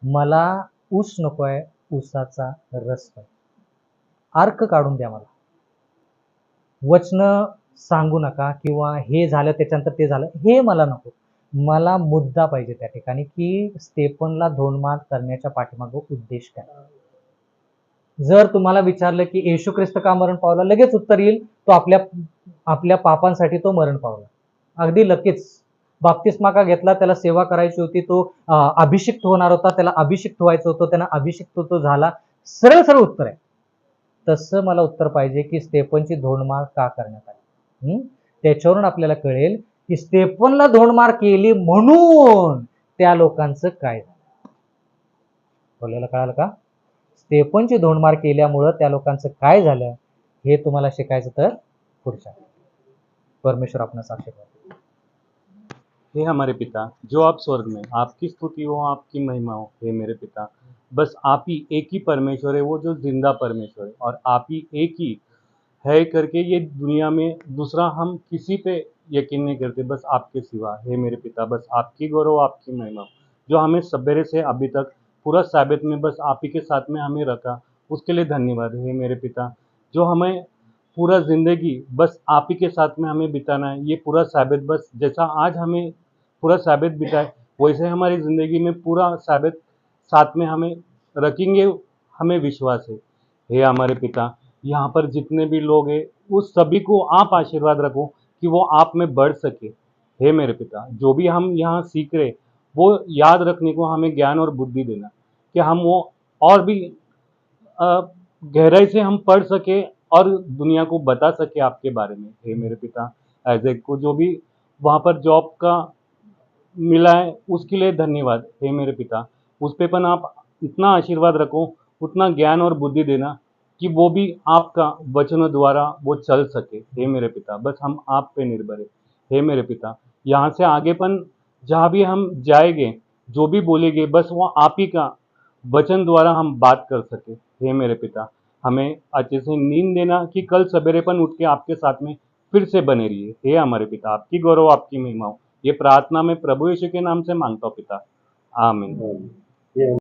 Speaker 1: मला ऊस नकोय, ऊसाचा रस पाहिजे. अर्क काढून द्या मला. वचन सांगू नका किंवा हे झालं त्याच्यानंतर ते झालं हे मला नको. मला मुद्दा पाहिजे त्या ठिकाणी की स्टेफनला धोंडमार करण्याच्या पाठीमागं उद्देश काय. जर तुम्हाला विचारलं की येशू ख्रिस्त का मरण पावला, लगेच उत्तर येईल तो आपल्या पापांसाठी तो मरण पावला. अगदी लगेच. बाप्तिस्मा का घेतला, त्याला सेवा करायची होती, तो अभिषिक्त होणार होता, त्याला अभिषिक्त व्हायचं होतं, त्यांना अभिषिक्त तो झाला. सरळ सरळ उत्तर आहे. तसं मला उत्तर पाहिजे की स्टेफनची धोंडमार का करण्यात आली. त्याच्यावरून आपल्याला कळेल की स्टेफनला धोंडमार केली म्हणून त्या लोकांचं काय झालं. बोलायला कळालं का? स्टेफनची धोंडमार केल्यामुळं त्या लोकांचं काय झालं हे तुम्हाला शिकायचं तर पुढच्या. परमेश्वर आपणास आशीर्वाद देईल.
Speaker 5: हे हमारे पिता जो आप स्वर्ग में, आपकी स्तुति हो, आपकी महिमा हो। हे मेरे पिता, बस आप ही एक ही परमेश्वर है, वो जो जिंदा परमेश्वर है, और आप ही एक ही है करके ये दुनिया में दूसरा हम किसी पे यकीन नहीं करते, बस आपके सिवा। हे मेरे पिता, बस आपकी गौरव, आपकी महिमा, जो हमें सवेरे से अभी तक पूरा साबित में बस आप ही के साथ में हमें रखा, उसके लिए धन्यवाद। हे मेरे पिता, जो हमें पूरा ज़िंदगी बस आप ही के साथ में हमें बिताना है, ये पूरा साबित बस जैसा आज हमें पूरा साबित बिताए, वैसे हमारी ज़िंदगी में पूरा साबित साथ में हमें रखेंगे, हमें विश्वास है। हे हमारे पिता, यहाँ पर जितने भी लोग हैं उस सभी को आप आशीर्वाद रखो कि वो आप में बढ़ सके। हे मेरे पिता, जो भी हम यहाँ सीख रहे वो याद रखने को हमें ज्ञान और बुद्धि देना, कि हम वो और भी गहराई से हम पढ़ सके और दुनिया को बता सके आपके बारे में। हे मेरे पिता, आइजैक को जो भी वहाँ पर जॉब का मिला है उसके लिए धन्यवाद। हे मेरे पिता, उस पे पण आप इतना आशीर्वाद रखो, उतना ज्ञान और बुद्धि देना कि वो भी आपका वचनों द्वारा वो चल सके। हे मेरे पिता, बस हम आप पे निर्भर है। हे मेरे पिता, यहाँ से आगे पण जहाँ भी हम जाएंगे, जो भी बोलेंगे, बस वो आप ही का वचन द्वारा हम बात कर सके। हे मेरे पिता, हमें अच्छे से नींद देना कि कल सवेरे पण उठ के आपके साथ में फिर से बने रहिए। हे हमारे पिता, आपकी गौरव, आपकी महिमा हो। ये प्रार्थना मैं प्रभु यीशु के नाम से मांगता हूँ पिता, आमीन।
Speaker 3: ये